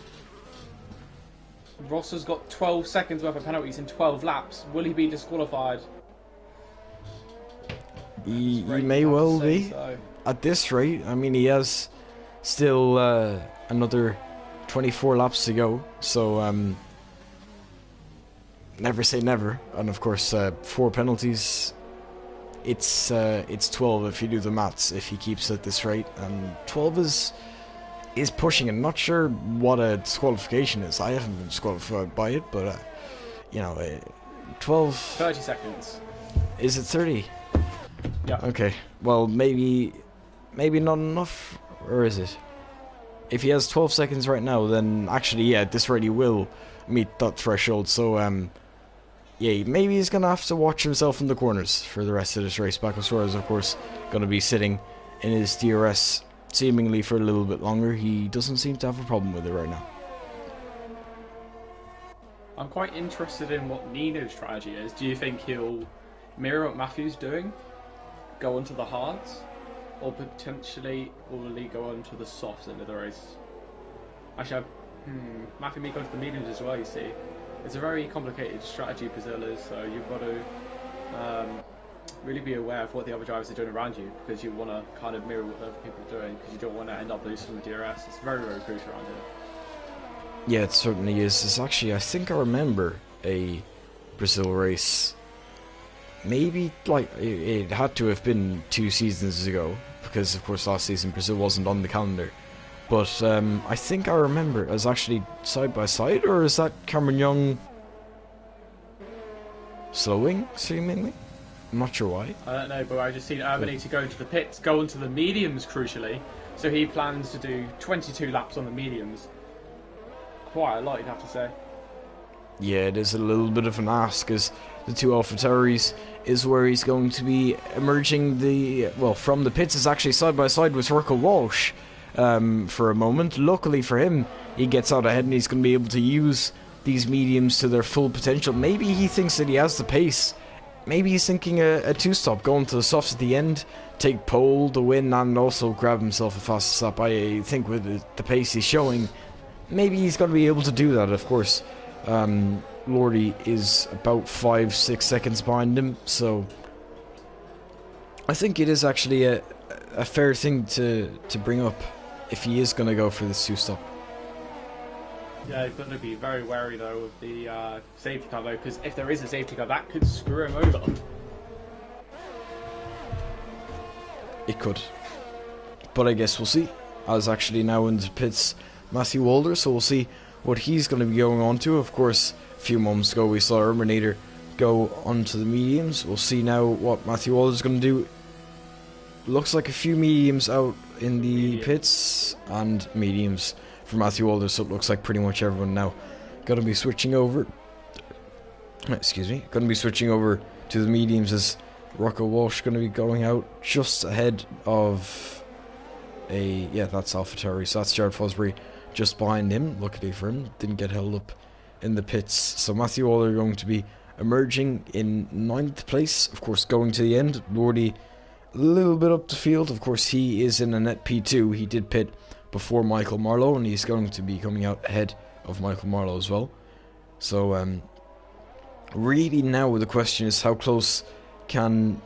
Ross has got 12 seconds worth of penalties in 12 laps. Will he be disqualified? He may well be. So. At this rate, I mean, he has still another 24 laps to go. So, never say never. And of course, 4 penalties. It's 12 if you do the maths. If he keeps at this rate, and 12 is pushing it. Not sure what a disqualification is. I haven't been disqualified by it, but you know, 12. 30 seconds. Is it 30? Yeah. Okay. Well, maybe not enough, or is it? If he has 12 seconds right now, then actually, yeah, at this rate he will meet that threshold. So, yeah, maybe he's gonna have to watch himself in the corners for the rest of this race. Pacosora is, of course, gonna be sitting in his DRS seemingly for a little bit longer. He doesn't seem to have a problem with it right now. I'm quite interested in what Nino's strategy is. Do you think he'll mirror what Matthew's doing? Go onto the hards? Or potentially will he go onto the softs into the race? Actually, Matthew may go to the mediums as well, you see. It's a very complicated strategy, Brazil is, so you've got to really be aware of what the other drivers are doing around you, because you want to kind of mirror what other people are doing, because you don't want to end up losing the DRS. It's very, very crucial around here. Yeah, it certainly is. It's actually, I think I remember a Brazil race. Maybe, like, it had to have been 2 seasons ago, because of course last season Brazil wasn't on the calendar. But I think I remember it as actually side by side, or is that Cameron Young slowing, seemingly? I'm not sure why. I don't know, but I just seen Urban to go into the pits, go into the mediums crucially, so he plans to do 22 laps on the mediums. Quite a lot, you'd have to say. Yeah, it is a little bit of an ask, as the 2 AlphaTauris is where he's going to be emerging from the pits. Is actually side by side with Rocco Walsh for a moment. Luckily for him, he gets out ahead and he's going to be able to use these mediums to their full potential. Maybe he thinks that he has the pace. Maybe he's thinking a 2-stop, going to the softs at the end, take pole to win, and also grab himself a fast stop. I think with the pace he's showing, maybe he's going to be able to do that, of course. Lordy is about 5-6 seconds behind him, so I think it is actually a fair thing to bring up if he is going to go for this 2-stop. Yeah, he's got to be very wary though of the safety car though, because if there is a safety car, that could screw him over. It could, but I guess we'll see. As actually now in the pits, Matthew Walder, so we'll see what he's going to be going on to. Of course, a few moments ago we saw Urminator go onto the mediums. We'll see now what Matthew Walder is going to do. Looks like a few mediums out in the pits, and mediums for Matthew Walder, so it looks like pretty much everyone now going to be switching over. Excuse me, going to be switching over to the mediums, as Rocco Walsh going to be going out just ahead of that's AlphaTauri, so that's Jared Fosbury just behind him. Luckily for him, didn't get held up in the pits. So Matthew Walder going to be emerging in 9th place, of course going to the end. Lordy a little bit up the field, of course he is in a net P2, he did pit before Michael Marlowe, and he's going to be coming out ahead of Michael Marlowe as well. So really now the question is how close can...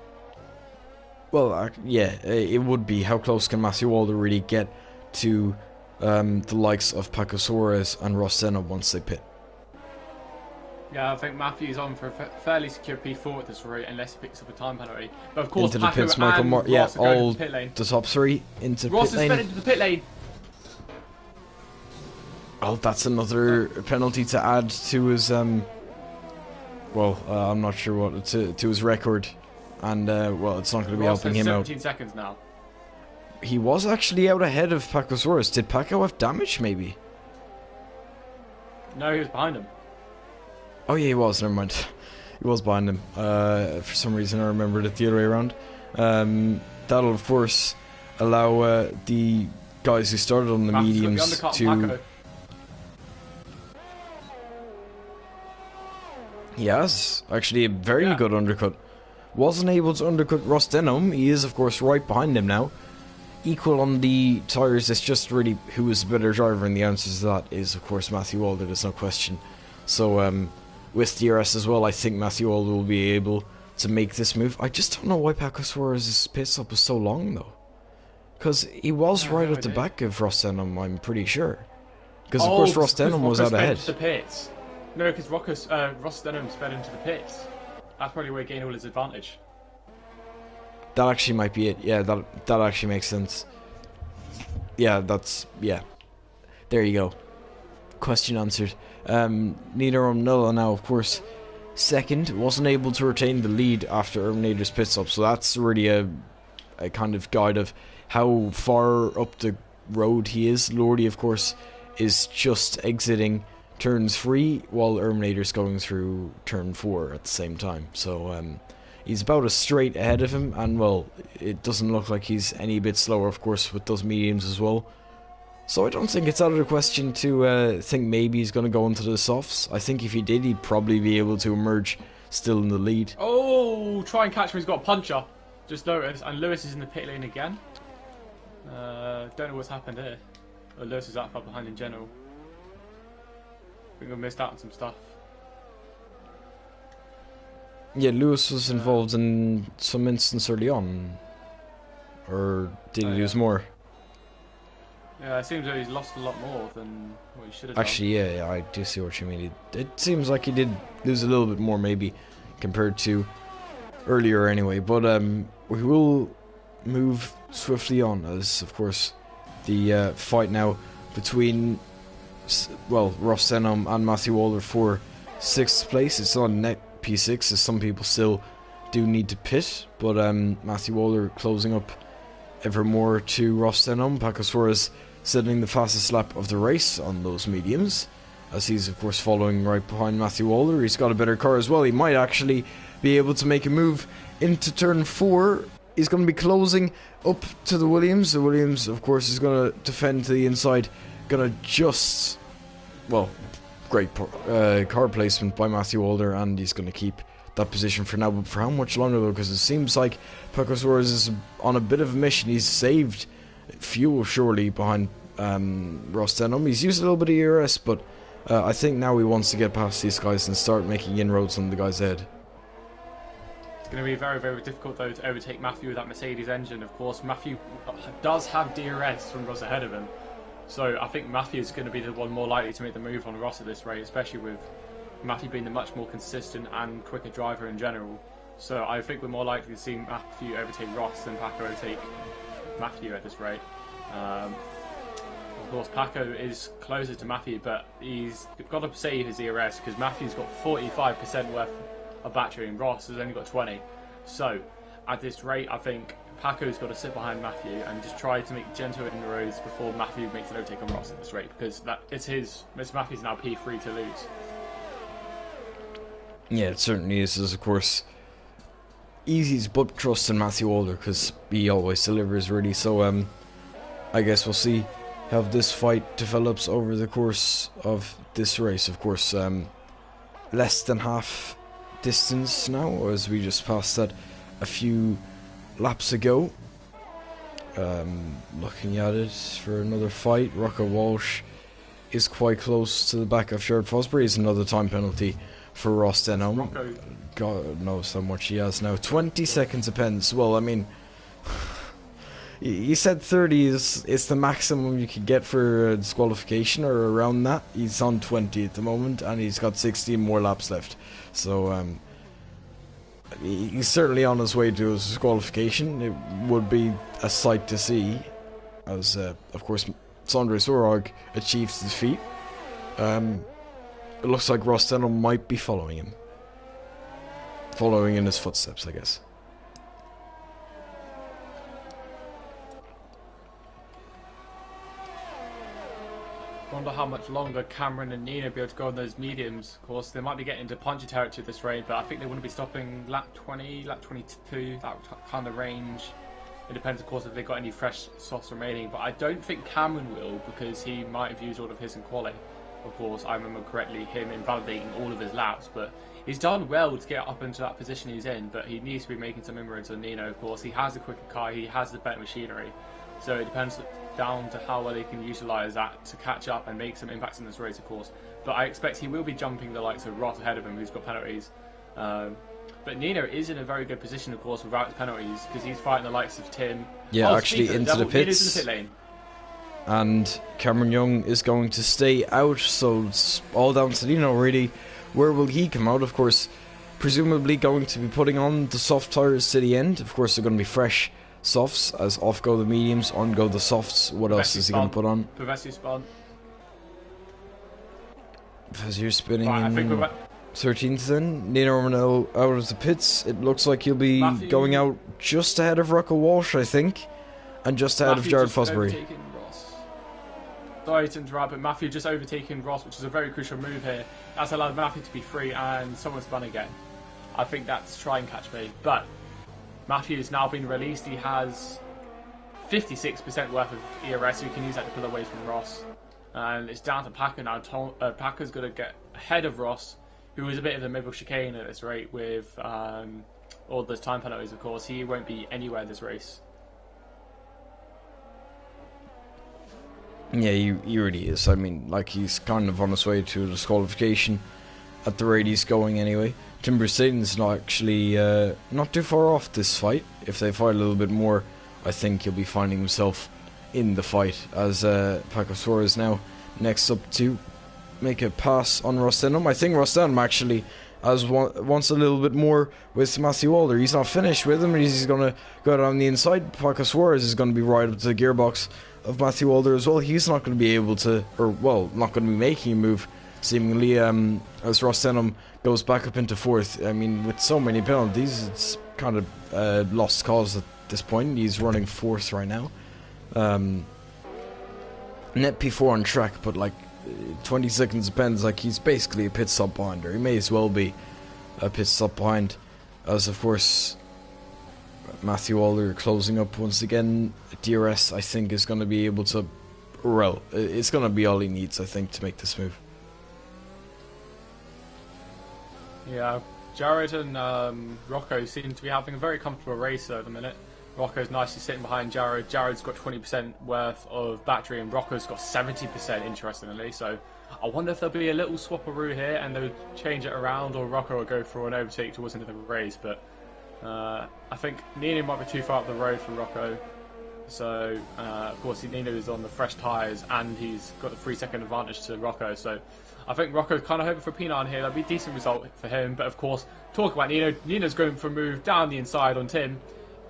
it would be how close can Matthew Walder really get to the likes of Pacosora and Ross Senna once they pit. Yeah, I think Matthew's on for a fairly secure P4 at this rate, unless he picks up a time penalty. But of course, into the pits, Michael Ross are going all to the pit lane. The top 3 into Ross pit lane. Ross is fed into the pit lane. Oh, that's another penalty to add to his I'm not sure what to his record, and it's not going to be helping him out. 17 seconds now. He was actually out ahead of Pacosaurus. Did Paco have damage, maybe? No, he was behind him. Oh yeah, he was. Never mind. He was behind him. For some reason, I remembered it the other way around. that'll of course allow the guys who started on the mediums to. Yes, actually a very good undercut. Wasn't able to undercut Ross Denham. He is of course right behind him now. Equal on the tyres. It's just really who is the better driver, and the answer to that is of course Matthew Walder. There's no question. So with DRS as well, I think Matthew Walder will be able to make this move. I just don't know why Paco Suarez's pit stop was so long though, because he was right at the back of Ross Denham, I'm pretty sure. Because of course Ross Denham was out ahead. The pits. No, because Ross Denham sped into the pits. That's probably where he gained all his advantage. That actually might be it. Yeah, that actually makes sense. Yeah, there you go. Question answered. Nina Romnella now, of course, second. Wasn't able to retain the lead after Erminator's pit stop, so that's really a kind of guide of how far up the road he is. Lordy, of course, is just exiting turns 3 while Erminator's going through turn 4 at the same time. So he's about a straight ahead of him, and well, it doesn't look like he's any bit slower, of course, with those mediums as well. So I don't think it's out of the question to think maybe he's going to go into the softs. I think if he did, he'd probably be able to emerge still in the lead. Oh, try and catch him, he's got a puncher. Just noticed, and Lewis is in the pit lane again. Don't know what's happened here. Or Lewis is that far behind in general. I think we missed out on some stuff. Yeah, Lewis was involved in some instance early on. Or did he lose more? Yeah, it seems like he's lost a lot more than what he should have Actually, done. yeah, I do see what you mean. It seems like he did lose a little bit more, maybe, compared to earlier anyway. But we will move swiftly on, as, of course, the fight now between, well, Ross Denham and Matthew Walder for 6th place. It's on net P6, as some people still do need to pit. But Matthew Walder closing up ever more to Ross Denham. Paco Suarez setting the fastest lap of the race on those mediums, as he's of course following right behind Matthew Walder. He's got a better car as well. He might actually be able to make a move into turn 4. He's going to be closing up to the Williams. The Williams, of course, is going to defend to the inside. Going to just, well, great car placement by Matthew Walder, and he's going to keep that position for now. But for how much longer though? Because it seems like Paco Suarez is on a bit of a mission. He's saved fuel surely behind Ross Denham. He's used a little bit of ERS, but I think now he wants to get past these guys and start making inroads on the guys ahead. It's going to be very, very difficult though to overtake Matthew with that Mercedes engine. Of course, Matthew does have DRS from Ross ahead of him, so I think Matthew is going to be the one more likely to make the move on Ross at this rate, especially with Matthew being the much more consistent and quicker driver in general. So I think we're more likely to see Matthew overtake Ross than Paco overtake Matthew at this rate. Of course, Paco is closer to Matthew, but he's got to save his ERS because Matthew's got 45% worth of battery and Ross has only got 20. So at this rate, I think Paco's got to sit behind Matthew and just try to make gentle inroads before Matthew makes an overtake on Ross at this rate, because it's Matthew's now P3 to lose. Yeah, it certainly is. Of course, easy but trust in Matthew Walder because he always delivers, really. So I guess we'll see how this fight develops over the course of this race. Of course, less than half distance now, as we just passed that a few laps ago. Looking at it for another fight, Rocco Walsh is quite close to the back of Jared Fosbury. Is another time penalty for Ross Denham. God knows how much he has now. 20 seconds apiece. Well, I mean, you said 30 is the maximum you could get for disqualification, or around that. He's on 20 at the moment, and he's got 16 more laps left. So he's certainly on his way to his disqualification. It would be a sight to see, as of course Sondre Sorog achieves defeat. It looks like Ross Denham might be following him. Following in his footsteps, I guess. Wonder how much longer Cameron and Nina will be able to go on those mediums. Of course, they might be getting into punchy territory at this rate, but I think they wouldn't be stopping lap 20, lap 22, that kind of range. It depends, of course, if they've got any fresh softs remaining. But I don't think Cameron will, because he might have used all of his in quali. Of course, I remember correctly him invalidating all of his laps, but he's done well to get up into that position he's in, but he needs to be making some inroads on Nino, of course. He has a quicker car, he has the better machinery, so it depends down to how well he can utilise that to catch up and make some impacts in this race, of course. But I expect he will be jumping the likes of Ross ahead of him, who's got penalties. But Nino is in a very good position, of course, without his penalties, because he's fighting the likes of Tim. Yeah, actually into the pits. Nino's in the pit lane. And Cameron Young is going to stay out, so it's all down to Nino, really. Where will he come out? Of course, presumably going to be putting on the soft tyres to the end. Of course, they're going to be fresh softs, as off go the mediums, on go the softs. What else is he going to put on? Pavesi spun. As you're spinning Right, in 13th then. Nino Romano out of the pits. It looks like he'll be going out just ahead of Rocco Walsh, I think. And just ahead of Jared Fosbury. Sorry to interrupt, but Matthew just overtaken Ross, which is a very crucial move here. That's allowed Matthew to be free and someone's spun again. I think that's try and catch me. But Matthew has now been released. He has 56% worth of ERS, so you can use that to pull away from Ross. And it's down to Packer now. Packer's going to get ahead of Ross, who was a bit of the middle chicane at this rate with all those time penalties, of course. He won't be anywhere this race. Yeah, he really is. I mean, like, he's kind of on his way to disqualification at the rate he's going anyway. Tim Bristaden's not actually not too far off this fight. If they fight a little bit more, I think he'll be finding himself in the fight, as Paco Suarez now next up to make a pass on Ross Denham. I think Ross Denham actually wants a little bit more with Matthew Walder. He's not finished with him. He's going to go down the inside. Paco Suarez is going to be right up to the gearbox of Matthew Walder as well. He's not going to be able to, or well, not going to be making a move seemingly, as Ross Denham goes back up into 4th. I mean, with so many penalties, it's kind of lost cause at this point. He's running 4th right now. Net P4 on track, but like 20 seconds depends. Like, he's basically a pit stop behind, or he may as well be a pit stop behind, as of course Matthew Walder closing up once again. DRS, I think, is going to be able to, well, it's going to be all he needs, I think, to make this move. Yeah, Jared and Rocco seem to be having a very comfortable race at the minute. Rocco's nicely sitting behind Jared. Jared's got 20% worth of battery, and Rocco's got 70%, interestingly. So I wonder if there'll be a little swapperoo here and they'll change it around, or Rocco will go for an overtake towards the end of the race. But I think Nino might be too far up the road for Rocco. So, of course, Nino is on the fresh tyres and he's got the 3-second advantage to Rocco. So I think Rocco's kind of hoping for P9 here. That'll be a decent result for him. But, of course, talk about Nino. Nino's going for a move down the inside on Tim.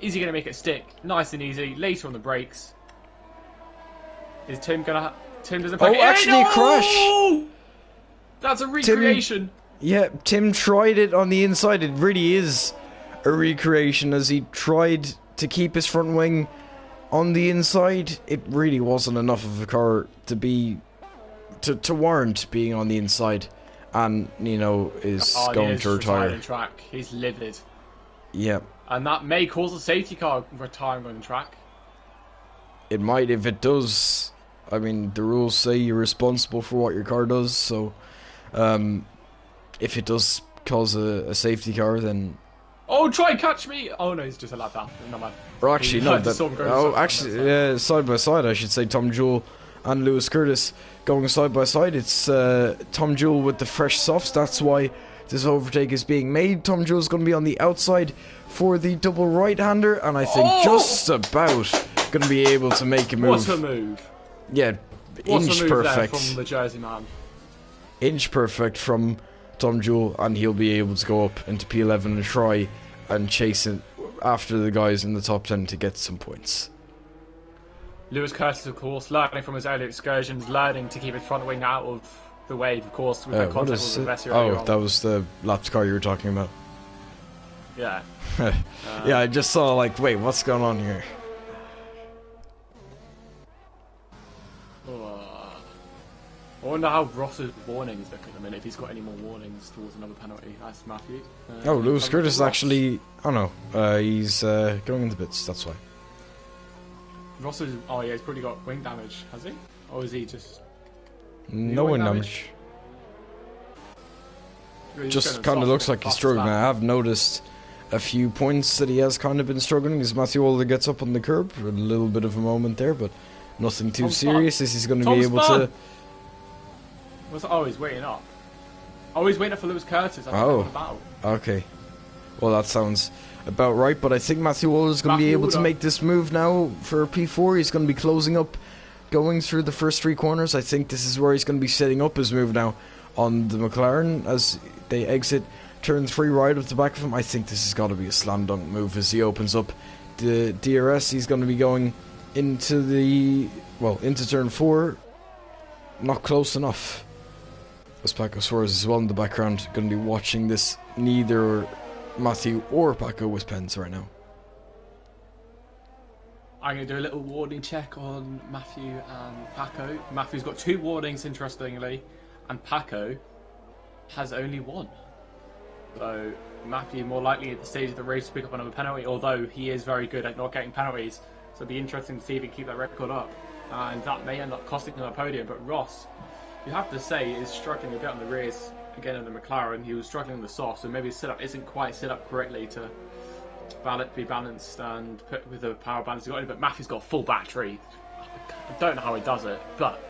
Is he going to make it stick? Nice and easy. Later on the brakes. Is Tim going to... Tim doesn't... Oh, actually, no! Crash! That's a recreation. Tim tried it on the inside. It really is a recreation, as he tried to keep his front wing on the inside. It really wasn't enough of a car to be... to warrant being on the inside. And Nino is going to retire. Track. He's livid. Yeah. And that may cause a safety car retiring on the track. It might. If it does, I mean, the rules say you're responsible for what your car does, so if it does cause a safety car, then... Oh, try and catch me! Oh no, he's just a lap down. No, man. Or actually, no. Side by side, I should say. Tom Jewell and Lewis Curtis going side by side. It's Tom Jewell with the fresh softs. That's why this overtake is being made. Tom Jewell's going to be on the outside for the double right-hander, and I think just about going to be able to make a move. What's a move? Yeah, inch perfect from the Jersey man. Inch perfect from Tom Jewell, and he'll be able to go up into P11 and try and chase it after the guys in the top 10 to get some points. Lewis Curtis, of course, learning from his early excursions, learning to keep his front wing out of the way, of course, with the contact with the Vessi. Oh, that was the lapped car you were talking about. Yeah. Yeah, I just saw, like, wait, what's going on here? I wonder how Ross's warnings look at the minute, if he's got any more warnings towards another penalty. That's Matthew. Lewis Curtis actually... Oh no, he's going in the bits, that's why. Ross is. Oh yeah, he's probably got wing damage, has he? Or is he just? No wing damage. Just kind of looks like he's struggling. I have noticed a few points that he has kind of been struggling as Matthew Older gets up on the curb. A little bit of a moment there, but nothing too serious. As he's going to be able to. Oh, he's waiting up. Oh, he's waiting up for Lewis Curtis. Okay. Well, that sounds about right, but I think Matthew Older is going to be able to make this move now for P4. He's going to be closing up, going through the first 3 corners. I think this is where he's going to be setting up his move now on the McLaren as they exit turn 3 right of the back of him. I think this has got to be a slam dunk move as he opens up the DRS. He's going to be going into into turn 4. Not close enough. As Paco Suarez as well in the background, going to be watching this. Neither Matthew or Paco with pens right now. I'm going to do a little warning check on Matthew and Paco. Matthew's got 2 warnings, interestingly, and Paco has only 1. So Matthew more likely at the stage of the race to pick up another penalty, although he is very good at not getting penalties. So it'll be interesting to see if he can keep that record up. And that may end up costing him a podium. But Ross, you have to say, is struggling a bit on the rears again in the McLaren. He was struggling on the soft, so maybe his setup isn't quite set up correctly to be balanced and put with the power balance he got in. But Matthew's got a full battery. I don't know how he does it, but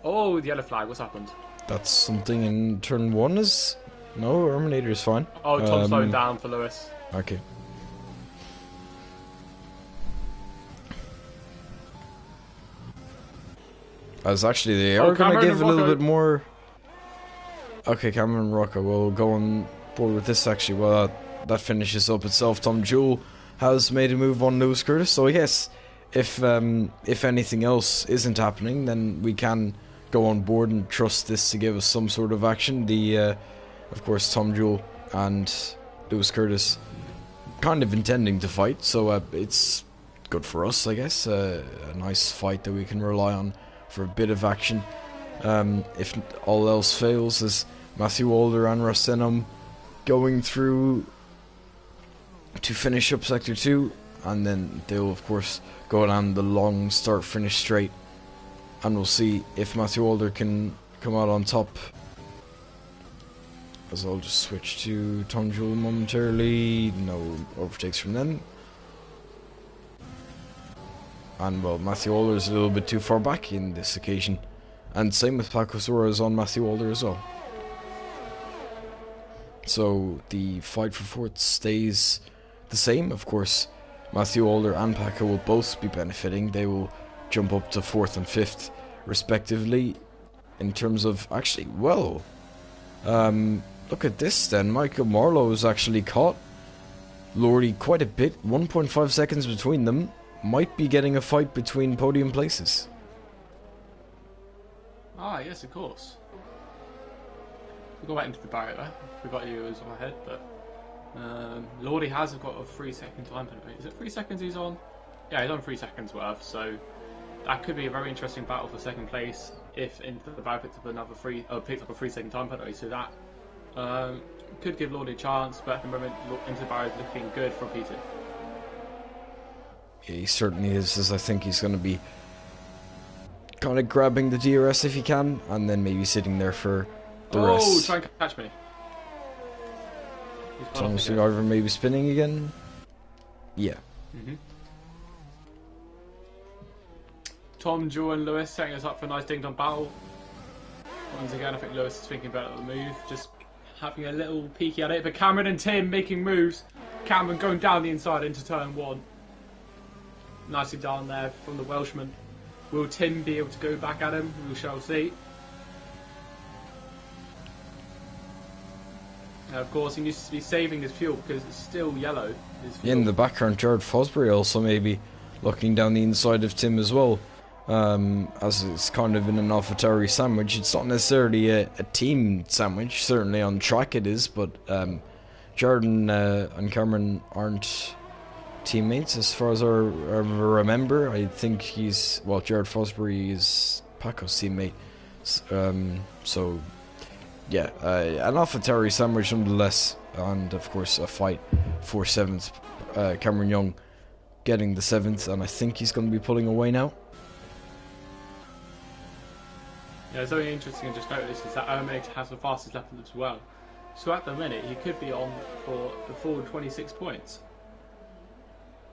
oh, the yellow flag. What's happened? That's something in turn 1 is. No, Terminator is fine. Oh, Tom's slowing down for Lewis. Okay. As actually they are going to give a little bit more. Okay, Cameron and Rocco will go on board with this actually. Well, that finishes up itself. Tom Jewell has made a move on Lewis Curtis. So I guess if anything else isn't happening, then we can go on board and trust this to give us some sort of action. Of course, Tom Jewell and Lewis Curtis kind of intending to fight, so it's good for us, I guess. A nice fight that we can rely on for a bit of action. If all else fails, is Matthew Older and Rostenham going through to finish up Sector 2, and then they'll, of course, go down the long start-finish straight, and we'll see if Matthew Older can come out on top. As I'll just switch to Tom Jewell momentarily. No overtakes from them. And well, Matthew Older is a little bit too far back in this occasion. And same with Paco Suarez on Matthew Older as well. So the fight for 4th stays the same. Of course, Matthew Older and Paco will both be benefiting. They will jump up to 4th and 5th respectively. In terms of actually, well, look at this then. Michael Marlowe is actually caught. Lordy quite a bit. 1.5 seconds between them. Might be getting a fight between podium places. Ah, yes, of course. We'll go back into the barrier there. Forgot you was on my head, but Lordy has got a 3-second time penalty. Is it 3 seconds he's on? Yeah, he's on 3 seconds worth, so that could be a very interesting battle for 2nd place if Into the Barrier picks up a 3-second time penalty. So that could give Lordy a chance, but at the moment Into the Barrier is looking good for P2. Yeah, he certainly is, as I think he's going to be kind of grabbing the DRS if he can, and then maybe sitting there for the rest. Oh, try and catch me. Thomas Garver maybe spinning again. Yeah. Tom, Joe and Lewis setting us up for a nice ding-dong battle. Once again, I think Lewis is thinking about the move, just having a little peeky at it. But Cameron and Tim making moves. Cameron going down the inside into turn 1. Nicely down there from the Welshman. Will Tim be able to go back at him? We shall see. Of course, he needs to be saving his fuel because it's still yellow. In the background, Jared Fosbury also maybe looking down the inside of Tim as well. As it's kind of in an AlphaTauri sandwich. It's not necessarily a team sandwich. Certainly on track it is, but Jordan and Cameron aren't teammates as far as I remember. I think Jared Fosbury is Paco's teammate. So yeah, an AlphaTauri sandwich nonetheless, and of course a fight for 7th. Cameron Young getting the 7th, and I think he's going to be pulling away now. Yeah, something interesting and just notice is that Erminator has the fastest lap as well. So at the minute, he could be on for the full 26 points.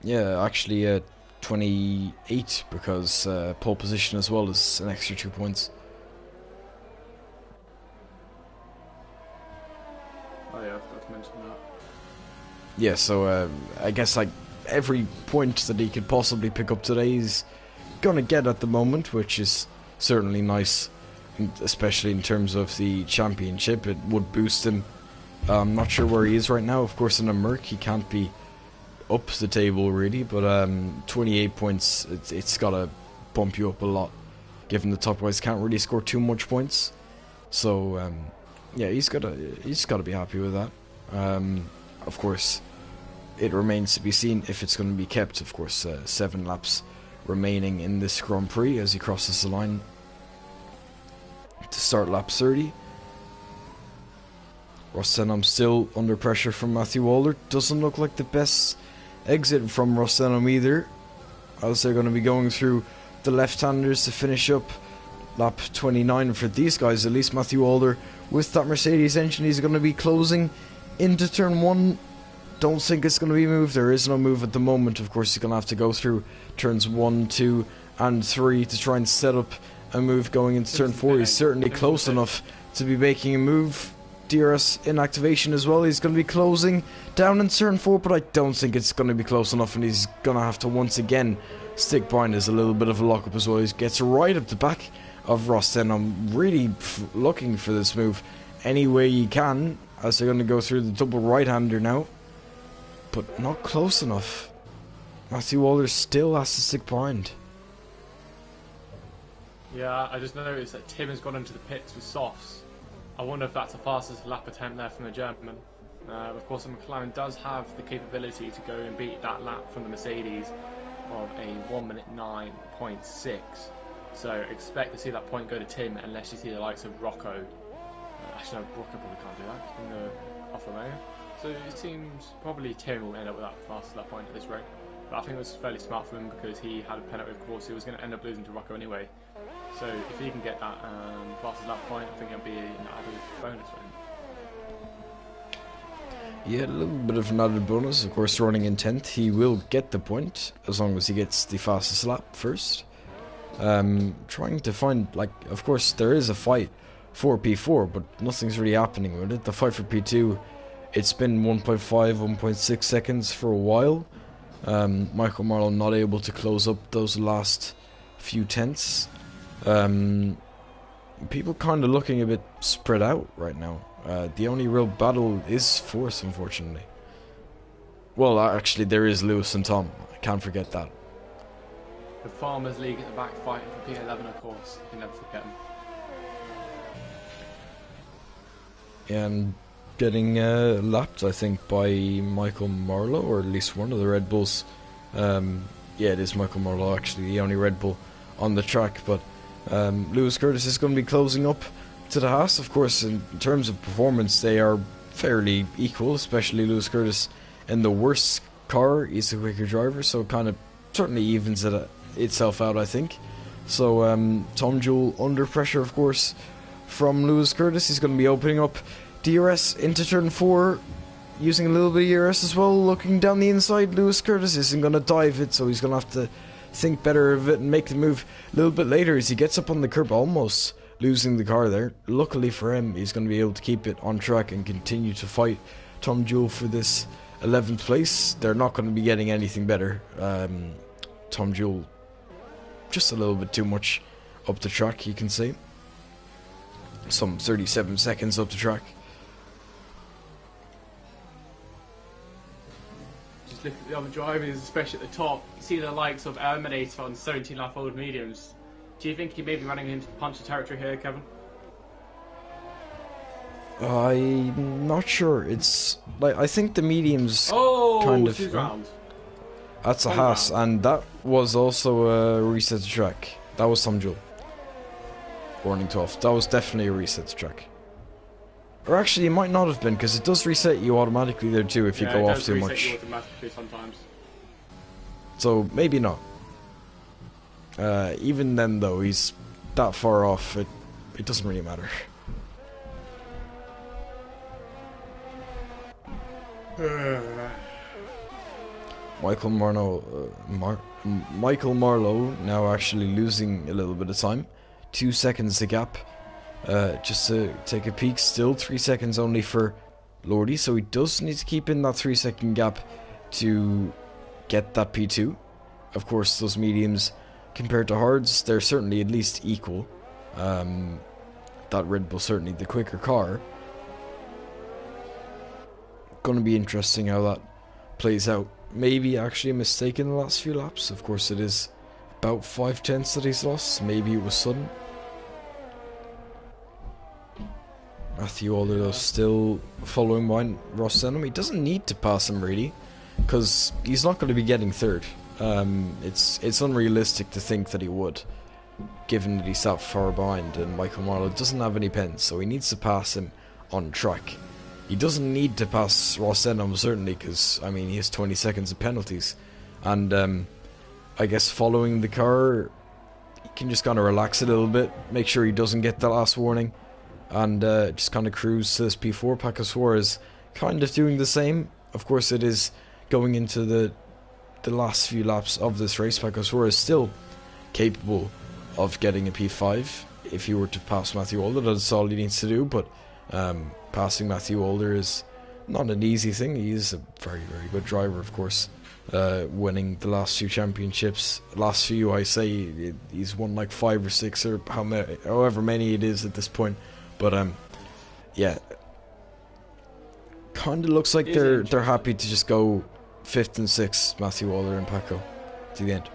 Yeah, actually 28, because pole position as well is an extra 2 points. Oh yeah, I forgot to mention that. Yeah, so I guess like every point that he could possibly pick up today he's gonna get at the moment, which is certainly nice, especially in terms of the championship. It would boost him. I'm not sure where he is right now. Of course, in a Merc he can't be up the table really, but 28 points, it's gotta bump you up a lot, given the top guys can't really score too much points. So yeah, he's gotta be happy with that. Of course, it remains to be seen if it's going to be kept. Of course, 7 laps remaining in this Grand Prix as he crosses the line to start lap 30. Rostenholm still under pressure from Matthew Waller. Doesn't look like the best exit from Rostenholm either, as they're going to be going through the left-handers to finish up lap 29 for these guys. At least Matthew Waller, with that Mercedes engine, he's going to be closing into turn 1. Don't think it's going to be moved. There is no move at the moment. Of course, he's going to have to go through turns 1, 2 and 3 to try and set up a move going into turn 4. He's certainly close enough to be making a move. DRS in activation as well. He's going to be closing down in turn 4, but I don't think it's going to be close enough, and he's going to have to once again stick behind. There's a little bit of a lockup as well. He gets right up the back of Rosten. I'm really looking for this move any way he can, as they're going to go through the double right-hander now, but not close enough. Matthew Waller still has to stick behind. Yeah, I just noticed that Tim has gone into the pits with softs. I wonder if that's the fastest lap attempt there from the German. Of course, the McLaren does have the capability to go and beat that lap from the Mercedes of a 1 minute 9.6. So expect to see that point go to Tim, unless you see the likes of Rocco. Actually, no, Rocco probably can't do that in the Alfa Romeo. So it seems probably Tim will end up with that fastest lap point at this rate. But I think it was fairly smart for him, because he had a penalty, of course. He was going to end up losing to Rocco anyway. So if he can get that fastest lap point, I think it'll be an added bonus for him. Yeah, a little bit of an added bonus. Of course, running in 10th, he will get the point as long as he gets the fastest lap first. Trying to find, like, of course there is a fight for P4, but nothing's really happening with it. The fight for P2, it's been 1.5, 1.6 seconds for a while. Michael Marlowe not able to close up those last few tenths. People kind of looking a bit spread out right now. The only real battle is 4th, unfortunately. Well, actually, there is Lewis and Tom. I can't forget that. The Farmers League at the back fighting for P11, of course. You can never forget them. And getting lapped, I think, by Michael Marlowe, or at least one of the Red Bulls. Yeah, it is Michael Marlowe, actually, the only Red Bull on the track. But Lewis Curtis is going to be closing up to the Haas. Of course, in terms of performance, they are fairly equal, especially Lewis Curtis in the worst car. He's a quicker driver, so it kind of certainly evens itself out, I think. So Tom Jewell under pressure, of course, from Lewis Curtis. He's going to be opening up DRS into turn 4, using a little bit of ERS as well, looking down the inside. Lewis Curtis isn't going to dive it, so he's going to have to think better of it and make the move a little bit later as he gets up on the curb, almost losing the car there. Luckily for him, he's going to be able to keep it on track and continue to fight Tom Jewell for this 11th place. They're not going to be getting anything better. Tom Jewell, just a little bit too much up the track, you can say. Some 37 seconds up the track. Just look at the other drivers, especially at the top. You see the likes of Erminator on 17 lap old mediums. Do you think he may be running into puncher territory here, Kevin? I'm not sure. It's like, I think the mediums kind of. Round. That's a Haas, and that was also a reset to track. That was Tom Jewell. Warning 12. That was definitely a reset to track. Or actually, it might not have been, because it does reset you automatically there too if you go off too much. You automatically sometimes. So maybe not. Even then, though, he's that far off. It doesn't really matter. Michael Marlowe now actually losing a little bit of time. 2 seconds the gap. Just to take a peek, still 3 seconds only for Lordy, so he does need to keep in that 3-second gap to get that P2. Of course, those mediums compared to hards, they're certainly at least equal. That Red Bull certainly the quicker car. Gonna be interesting how that plays out. Maybe actually a mistake in the last few laps. Of course, it is about 5/10 that he's lost. Maybe it was sudden. Matthew Alder though still following behind Ross Denham. He doesn't need to pass him really, because he's not going to be getting third. It's unrealistic to think that he would, given that he's that far behind, and Michael Marlowe doesn't have any pens, so he needs to pass him on track. He doesn't need to pass Ross Denham certainly, because I mean he has 20 seconds of penalties, and I guess following the car, he can just kind of relax a little bit, make sure he doesn't get the last warning, and just kind of cruise to this P4. Paco Suarez kind of doing the same. Of course, it is going into the last few laps of this race. Paco Suarez still capable of getting a P5 if he were to pass Matthew Alder. That's all he needs to do, but passing Matthew Alder is not an easy thing. He is a very, very good driver, of course, winning the last few championships. Last few, I say, he's won like 5 or 6 or however many it is at this point. But yeah, kind of looks like they're happy to just go 5th and 6th, Matthew Alder and Paco, to the end.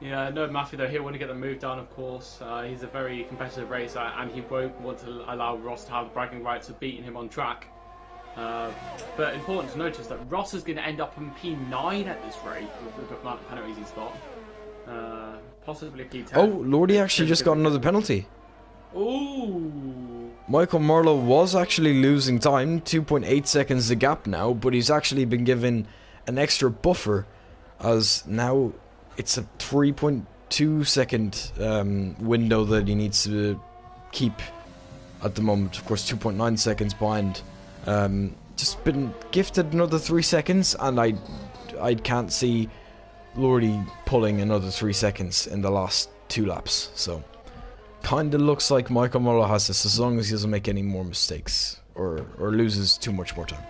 Yeah, no, Matthew though, he'll want to get the move down, of course. He's a very competitive racer, and he won't want to allow Ross to have the bragging rights of beating him on track. But important to notice that Ross is going to end up in P9 at this rate with the amount of penalties he's got. Possibly P10. Oh, Lordy actually just got another penalty. Ooh. Michael Marlowe was actually losing time, 2.8 seconds the gap now, but he's actually been given an extra buffer, as now it's a 3.2 second window that he needs to keep at the moment. Of course, 2.9 seconds behind. Just been gifted another 3 seconds, and I can't see Lordy pulling another 3 seconds in the last 2 laps, so kind of looks like Michael Marlowe has this, as long as he doesn't make any more mistakes or loses too much more time.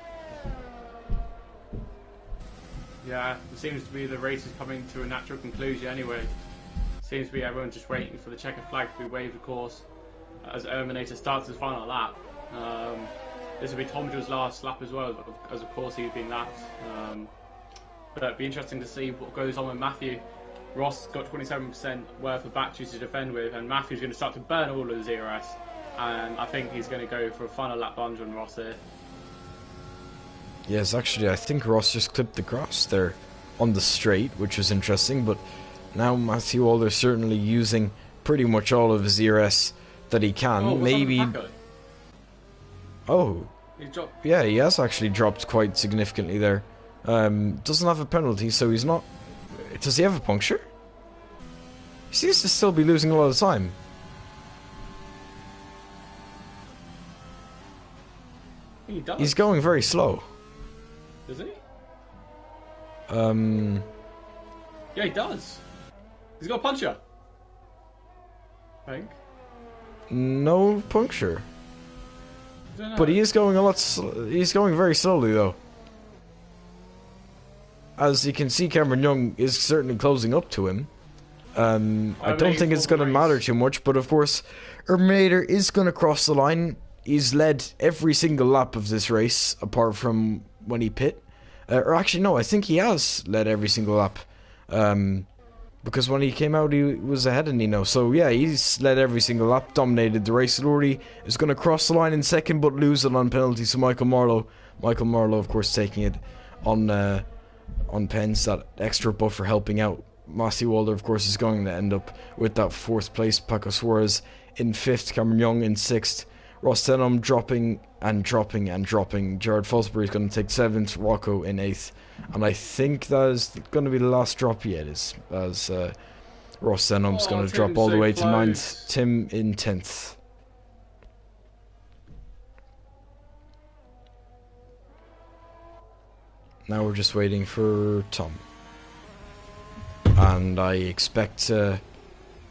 Yeah, it seems to be the race is coming to a natural conclusion anyway. Seems to be everyone just waiting for the checkered flag to be waved, of course, as Erminator starts his final lap. This will be Tom Joe's last lap as well, as of course he's been lapped. But it'd be interesting to see what goes on with Matthew. Ross got 27% worth of batteries to defend with, and Matthew's going to start to burn all of his ERS, and I think he's going to go for a final lap lunge on Ross here. Yes, actually, I think Ross just clipped the grass there on the straight, which was interesting, but now Matthew Alder certainly using pretty much all of his ERS that he can. Oh, maybe. Oh, yeah, he has actually dropped quite significantly there. Doesn't have a penalty, so he's not. Does he have a puncture? He seems to still be losing a lot of time. I think he does. He's going very slow. Does he? Yeah, he does. He's got a puncture, I think. No puncture. But he is going he's going very slowly though. As you can see, Cameron Young is certainly closing up to him. I don't think it's going to matter too much, but of course, Erminator is going to cross the line. He's led every single lap of this race, apart from when he pit. Or actually, no, I think he has led every single lap. Because when he came out, he was ahead of Nino. So yeah, he's led every single lap, dominated the race. Lordy is going to cross the line in second, but lose it on penalty. So Michael Marlowe, of course, taking it on pens, that extra buffer helping out. Matthew Alder, of course, is going to end up with that 4th place. Paco Suarez in 5th, Cameron Young in 6th. Ross Denham dropping and dropping and dropping. Jared Fosbury is going to take 7th, Rocco in 8th. And I think that is going to be the last drop yet, as Ross Denham's going to drop Tim's all the so way to 9th. close. Tim in 10th. Now we're just waiting for Tom. And I expect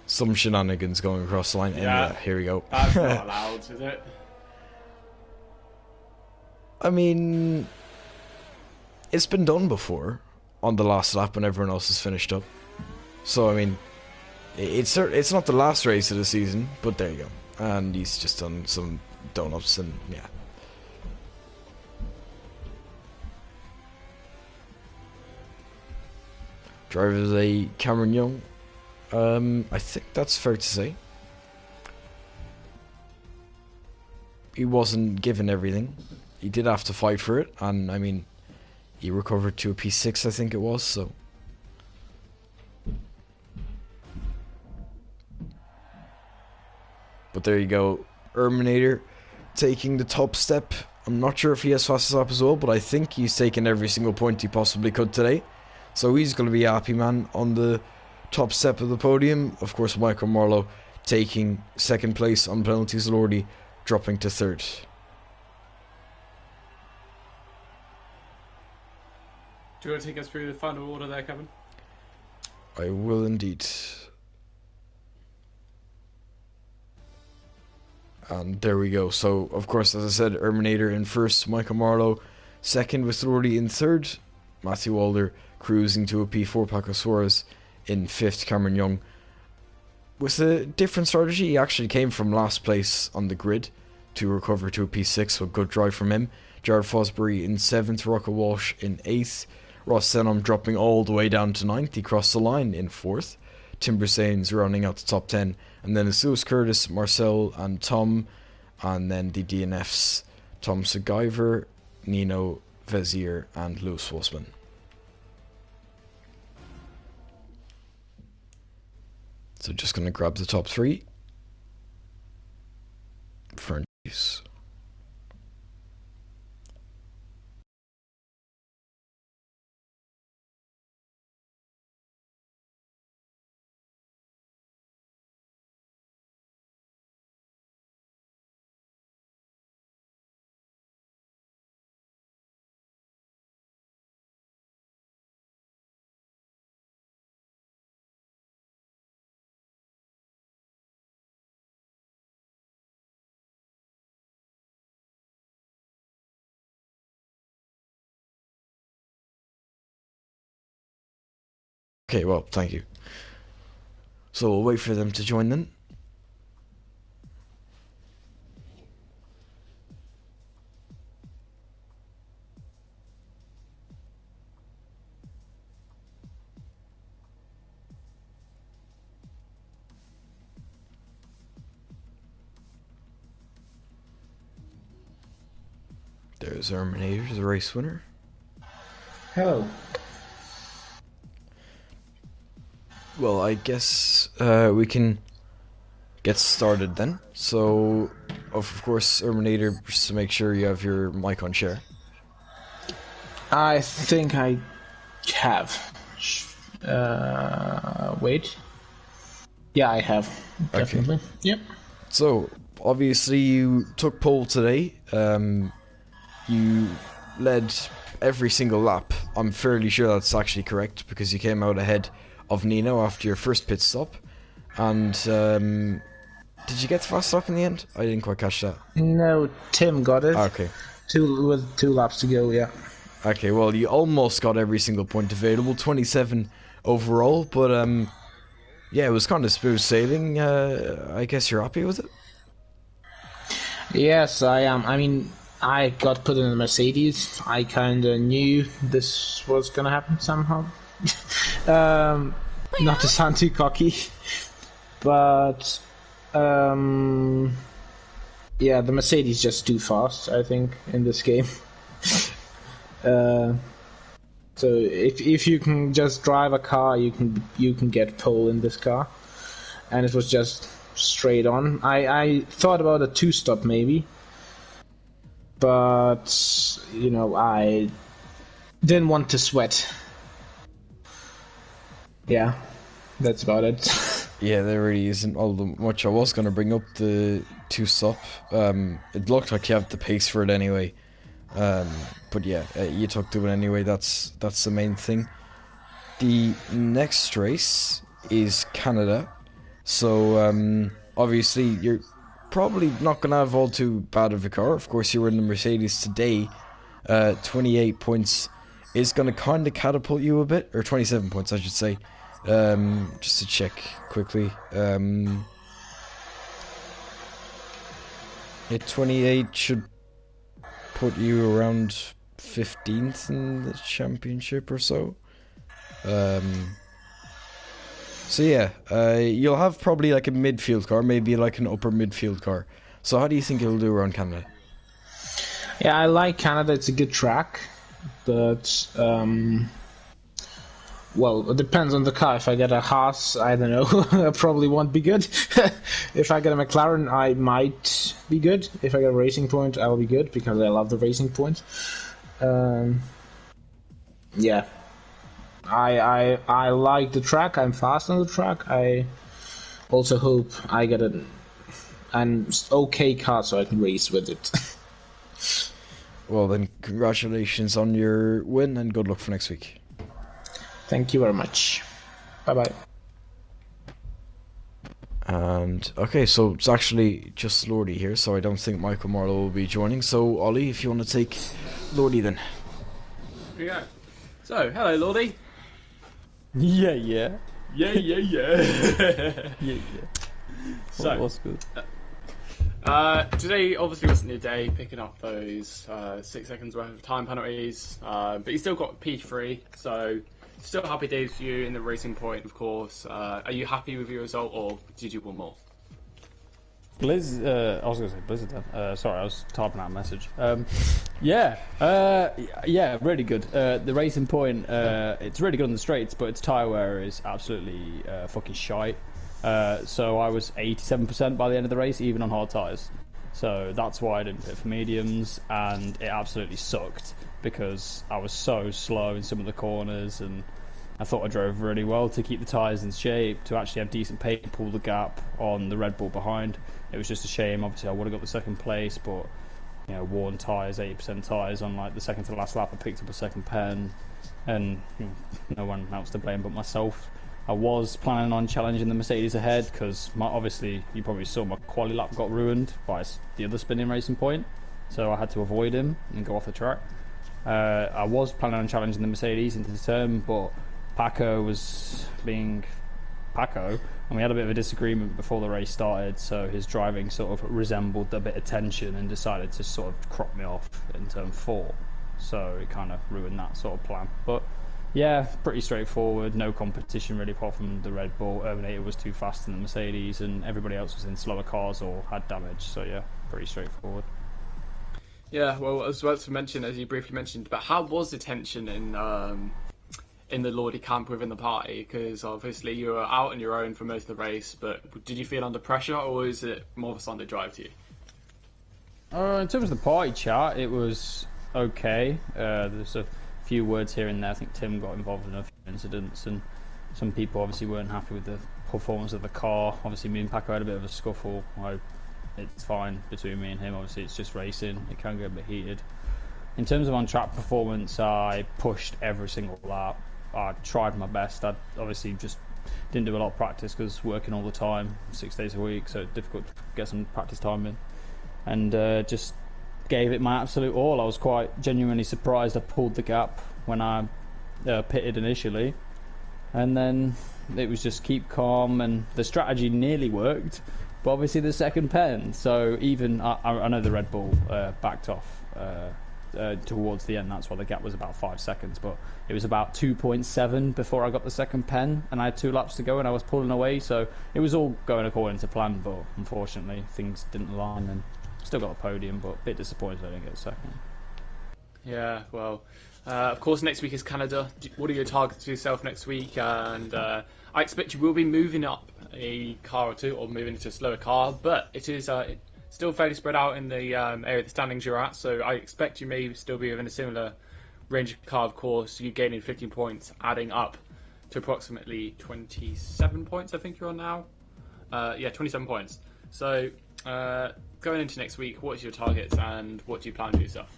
some shenanigans going across the line. Yeah. And here we go. That's not allowed, is it? I mean, it's been done before on the last lap when everyone else has finished up. So, I mean, it's not the last race of the season, but there you go. And he's just done some donuts and, yeah. Driver is a Cameron Young. I think that's fair to say. He wasn't given everything. He did have to fight for it, and I mean, he recovered to a P6, I think it was, so. But there you go. Erminator taking the top step. I'm not sure if he has fastest lap as well, but I think he's taken every single point he possibly could today. So he's going to be a happy man on the top step of the podium. Of course, Michael Marlowe taking second place on penalties, Lordy dropping to third. Do you want to take us through the final order there, Kevin? I will indeed. And there we go. So, of course, as I said, Erminator in first, Michael Marlowe second with Lordy in third, Matthew Walder cruising to a P4, Paco Suarez in fifth, Cameron Young with a different strategy. He actually came from last place on the grid to recover to a P6, so good drive from him. Jared Fosbury in seventh, Rocco Walsh in eighth, Ross Denham dropping all the way down to ninth. He crossed the line in fourth. Tim Brisanes rounding out the top 10, and then it's Lewis Curtis, Marcel and Tom, and then the DNFs Tom Segiver, Nino Vezier and Lewis Wolfsman. So just going to grab the top three for use. Okay, well, thank you. So we'll wait for them to join then. There's Erminator, the race winner. Hello. Well, I guess we can get started then. So, of course, Erminator, just to make sure you have your mic on share. I think I have. Wait. Yeah, I have. Definitely. Okay. Yep. So, obviously you took pole today. You led every single lap. I'm fairly sure that's actually correct because you came out ahead of Nino after your first pit stop. And did you get the fast stop in the end? I didn't quite catch that. No, Tim got it. Okay. With 2 laps to go, yeah. Okay, well, you almost got every single point available. 27 overall, but yeah, it was kind of smooth sailing. I guess you're happy with it? Yes, I am. I mean, I got put in a Mercedes. I kind of knew this was going to happen somehow. Not to sound too cocky, but yeah, the Mercedes just too fast, I think, in this game. So if you can just drive a car, you can get pole in this car, and it was just straight on. I thought about a 2-stop maybe, but you know, I Didn't want to sweat. Yeah, that's about it. Yeah, there really isn't all that much. I was going to bring up the two-stop. It looked like you have the pace for it anyway. But yeah, you took to it anyway. That's the main thing. The next race is Canada. So obviously you're probably not going to have all too bad of a car. Of course, you were in the Mercedes today. 28 points is going to kind of catapult you a bit, or 27 points, I should say. Just to check quickly. Yeah, 28 should put you around 15th in the championship or so. So yeah, you'll have probably like a midfield car, maybe like an upper midfield car. So how do you think it'll do around Canada? Yeah, I like Canada. It's a good track, but well, it depends on the car. If I get a Haas, I don't know, I probably won't be good. If I get a McLaren, I might be good. If I get a Racing Point, I'll be good because I love the Racing Point. Yeah, I like the track. I'm fast on the track. I also hope I get an okay car so I can race with it. Well then, congratulations on your win and good luck for next week. Thank you very much. Bye-bye. And, okay, so it's actually just Lordy here, so I don't think Michael Marlowe will be joining. So, Ollie, if you want to take Lordy then. Here we go. So, hello, Lordy. Yeah, yeah. Yeah, yeah, yeah. Yeah, yeah. So, what's good? Today obviously wasn't your day picking up those 6 seconds worth of time penalties, but you still got P3, so still happy days for you in the Racing Point, of course. Are you happy with your result, or did you want more? I was going to say Blizzard then. Sorry, I was typing out a message. Yeah, really good. The Racing Point, it's really good on the straights, but its tyre wear is absolutely fucking shite. So I was 87% by the end of the race, even on hard tyres. So that's why I didn't pit for mediums, and it absolutely sucked because I was so slow in some of the corners, and I thought I drove really well to keep the tyres in shape, to actually have decent pace to pull the gap on the Red Bull behind. It was just a shame. Obviously, I would have got the second place, but you know, worn tyres, 80% tyres on like the second to the last lap. I picked up a second pen, and no one else to blame but myself. I was planning on challenging the Mercedes ahead because obviously you probably saw my quali lap got ruined by the other spinning Racing Point, so I had to avoid him and go off the track. I was planning on challenging the Mercedes into the turn, but Paco was being Paco, and we had a bit of a disagreement before the race started, so his driving sort of resembled a bit of tension and decided to sort of crop me off in turn 4, so it kind of ruined that sort of plan. But yeah, pretty straightforward, no competition really apart from the Red Bull. Terminator was too fast in the Mercedes and everybody else was in slower cars or had damage, so yeah, pretty straightforward. Yeah, well, I was about to mention, as you briefly mentioned, but how was the tension in the Lordy camp within the party? Because obviously you were out on your own for most of the race, but did you feel under pressure, or is it more of a Sunday drive to you? In terms of the party chat, it was okay. There's a few words here and there. I think Tim got involved in a few incidents, and some people obviously weren't happy with the performance of the car. Obviously, me and Paco had a bit of a scuffle. It's fine between me and him. Obviously, it's just racing. It can get a bit heated. In terms of on-track performance, I pushed every single lap. I tried my best. I obviously just didn't do a lot of practice because working all the time, 6 days a week, so it's difficult to get some practice time in. And just gave it my absolute all. I was quite genuinely surprised I pulled the gap when I pitted initially. And then it was just keep calm, and the strategy nearly worked, but obviously the second pen. So even, I know the Red Bull backed off towards the end, that's why the gap was about 5 seconds, but it was about 2.7 before I got the second pen, and I had 2 laps to go and I was pulling away, so it was all going according to plan, but unfortunately things didn't align, and still got a podium, but a bit disappointed I didn't get a second. Yeah, well, of course next week is Canada. What are your targets for yourself next week? And I expect you will be moving up a car or two, or moving into a slower car, but it is still fairly spread out in the area of the standings you're at, so I expect you may still be within a similar Ranger car, of course, you gaining 15 points, adding up to approximately 27 points, I think you're on now. 27 points. So, going into next week, what's your targets and what do you plan for yourself?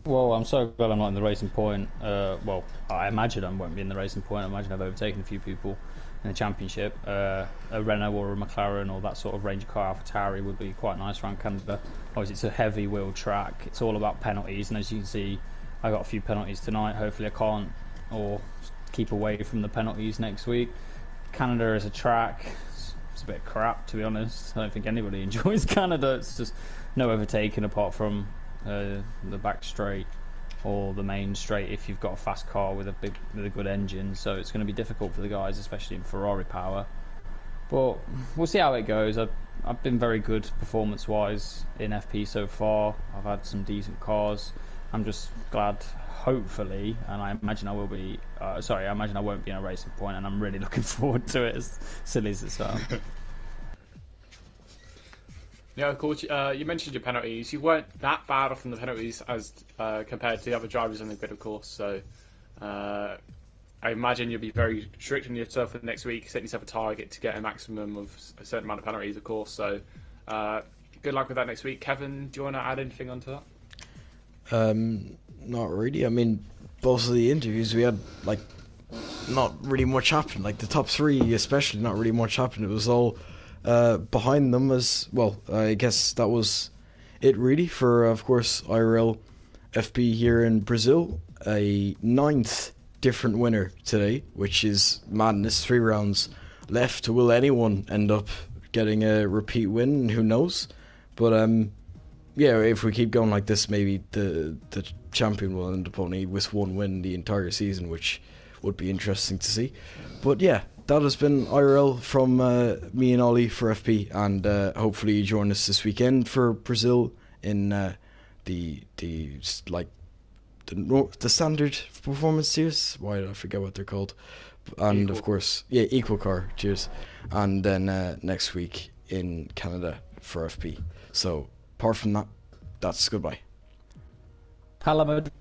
Well, I'm so glad I'm not in the Racing Point. Well, I imagine I won't be in the Racing Point. I imagine I've overtaken a few people in the championship. A Renault or a McLaren or that sort of Ranger car, AlphaTauri would be quite nice around Canada. Obviously, it's a heavy wheel track. It's all about penalties, and as you can see, I got a few penalties tonight. Hopefully, I can't or keep away from the penalties next week. Canada is a track. It's a bit crap, to be honest. I don't think anybody enjoys Canada. It's just no overtaking apart from the back straight or the main straight if you've got a fast car with a good engine. So it's going to be difficult for the guys, especially in Ferrari power. But we'll see how it goes. I've been very good performance-wise in FP so far. I've had some decent cars. I'm just glad, hopefully, and I imagine I will be. I imagine I won't be in a Racing Point, and I'm really looking forward to it. As silly as it sounds. Yeah, of course. You mentioned your penalties. You weren't that bad off from the penalties as compared to the other drivers on the grid, of course. So I imagine you'll be very strict on yourself for the next week, setting yourself a target to get a maximum of a certain amount of penalties, of course. So good luck with that next week. Kevin, do you want to add anything onto that? Not really. I mean, both of the interviews we had, like, not really much happened. Like the top three, especially, not really much happened. It was all behind them as well. I guess that was it really for, of course, IRL FP here in Brazil. A 9th different winner today, which is madness. 3 rounds left. Will anyone end up getting a repeat win? Who knows? But yeah, if we keep going like this, maybe the champion will end up only with 1 win the entire season, which would be interesting to see. But yeah, that has been IRL from me and Ollie for FP, and hopefully you join us this weekend for Brazil in the standard performance tiers. Why did I forget what they're called? And of course, yeah, equal car. Cheers. And then next week in Canada for FP. So apart from that, that's goodbye. Hala Madrid.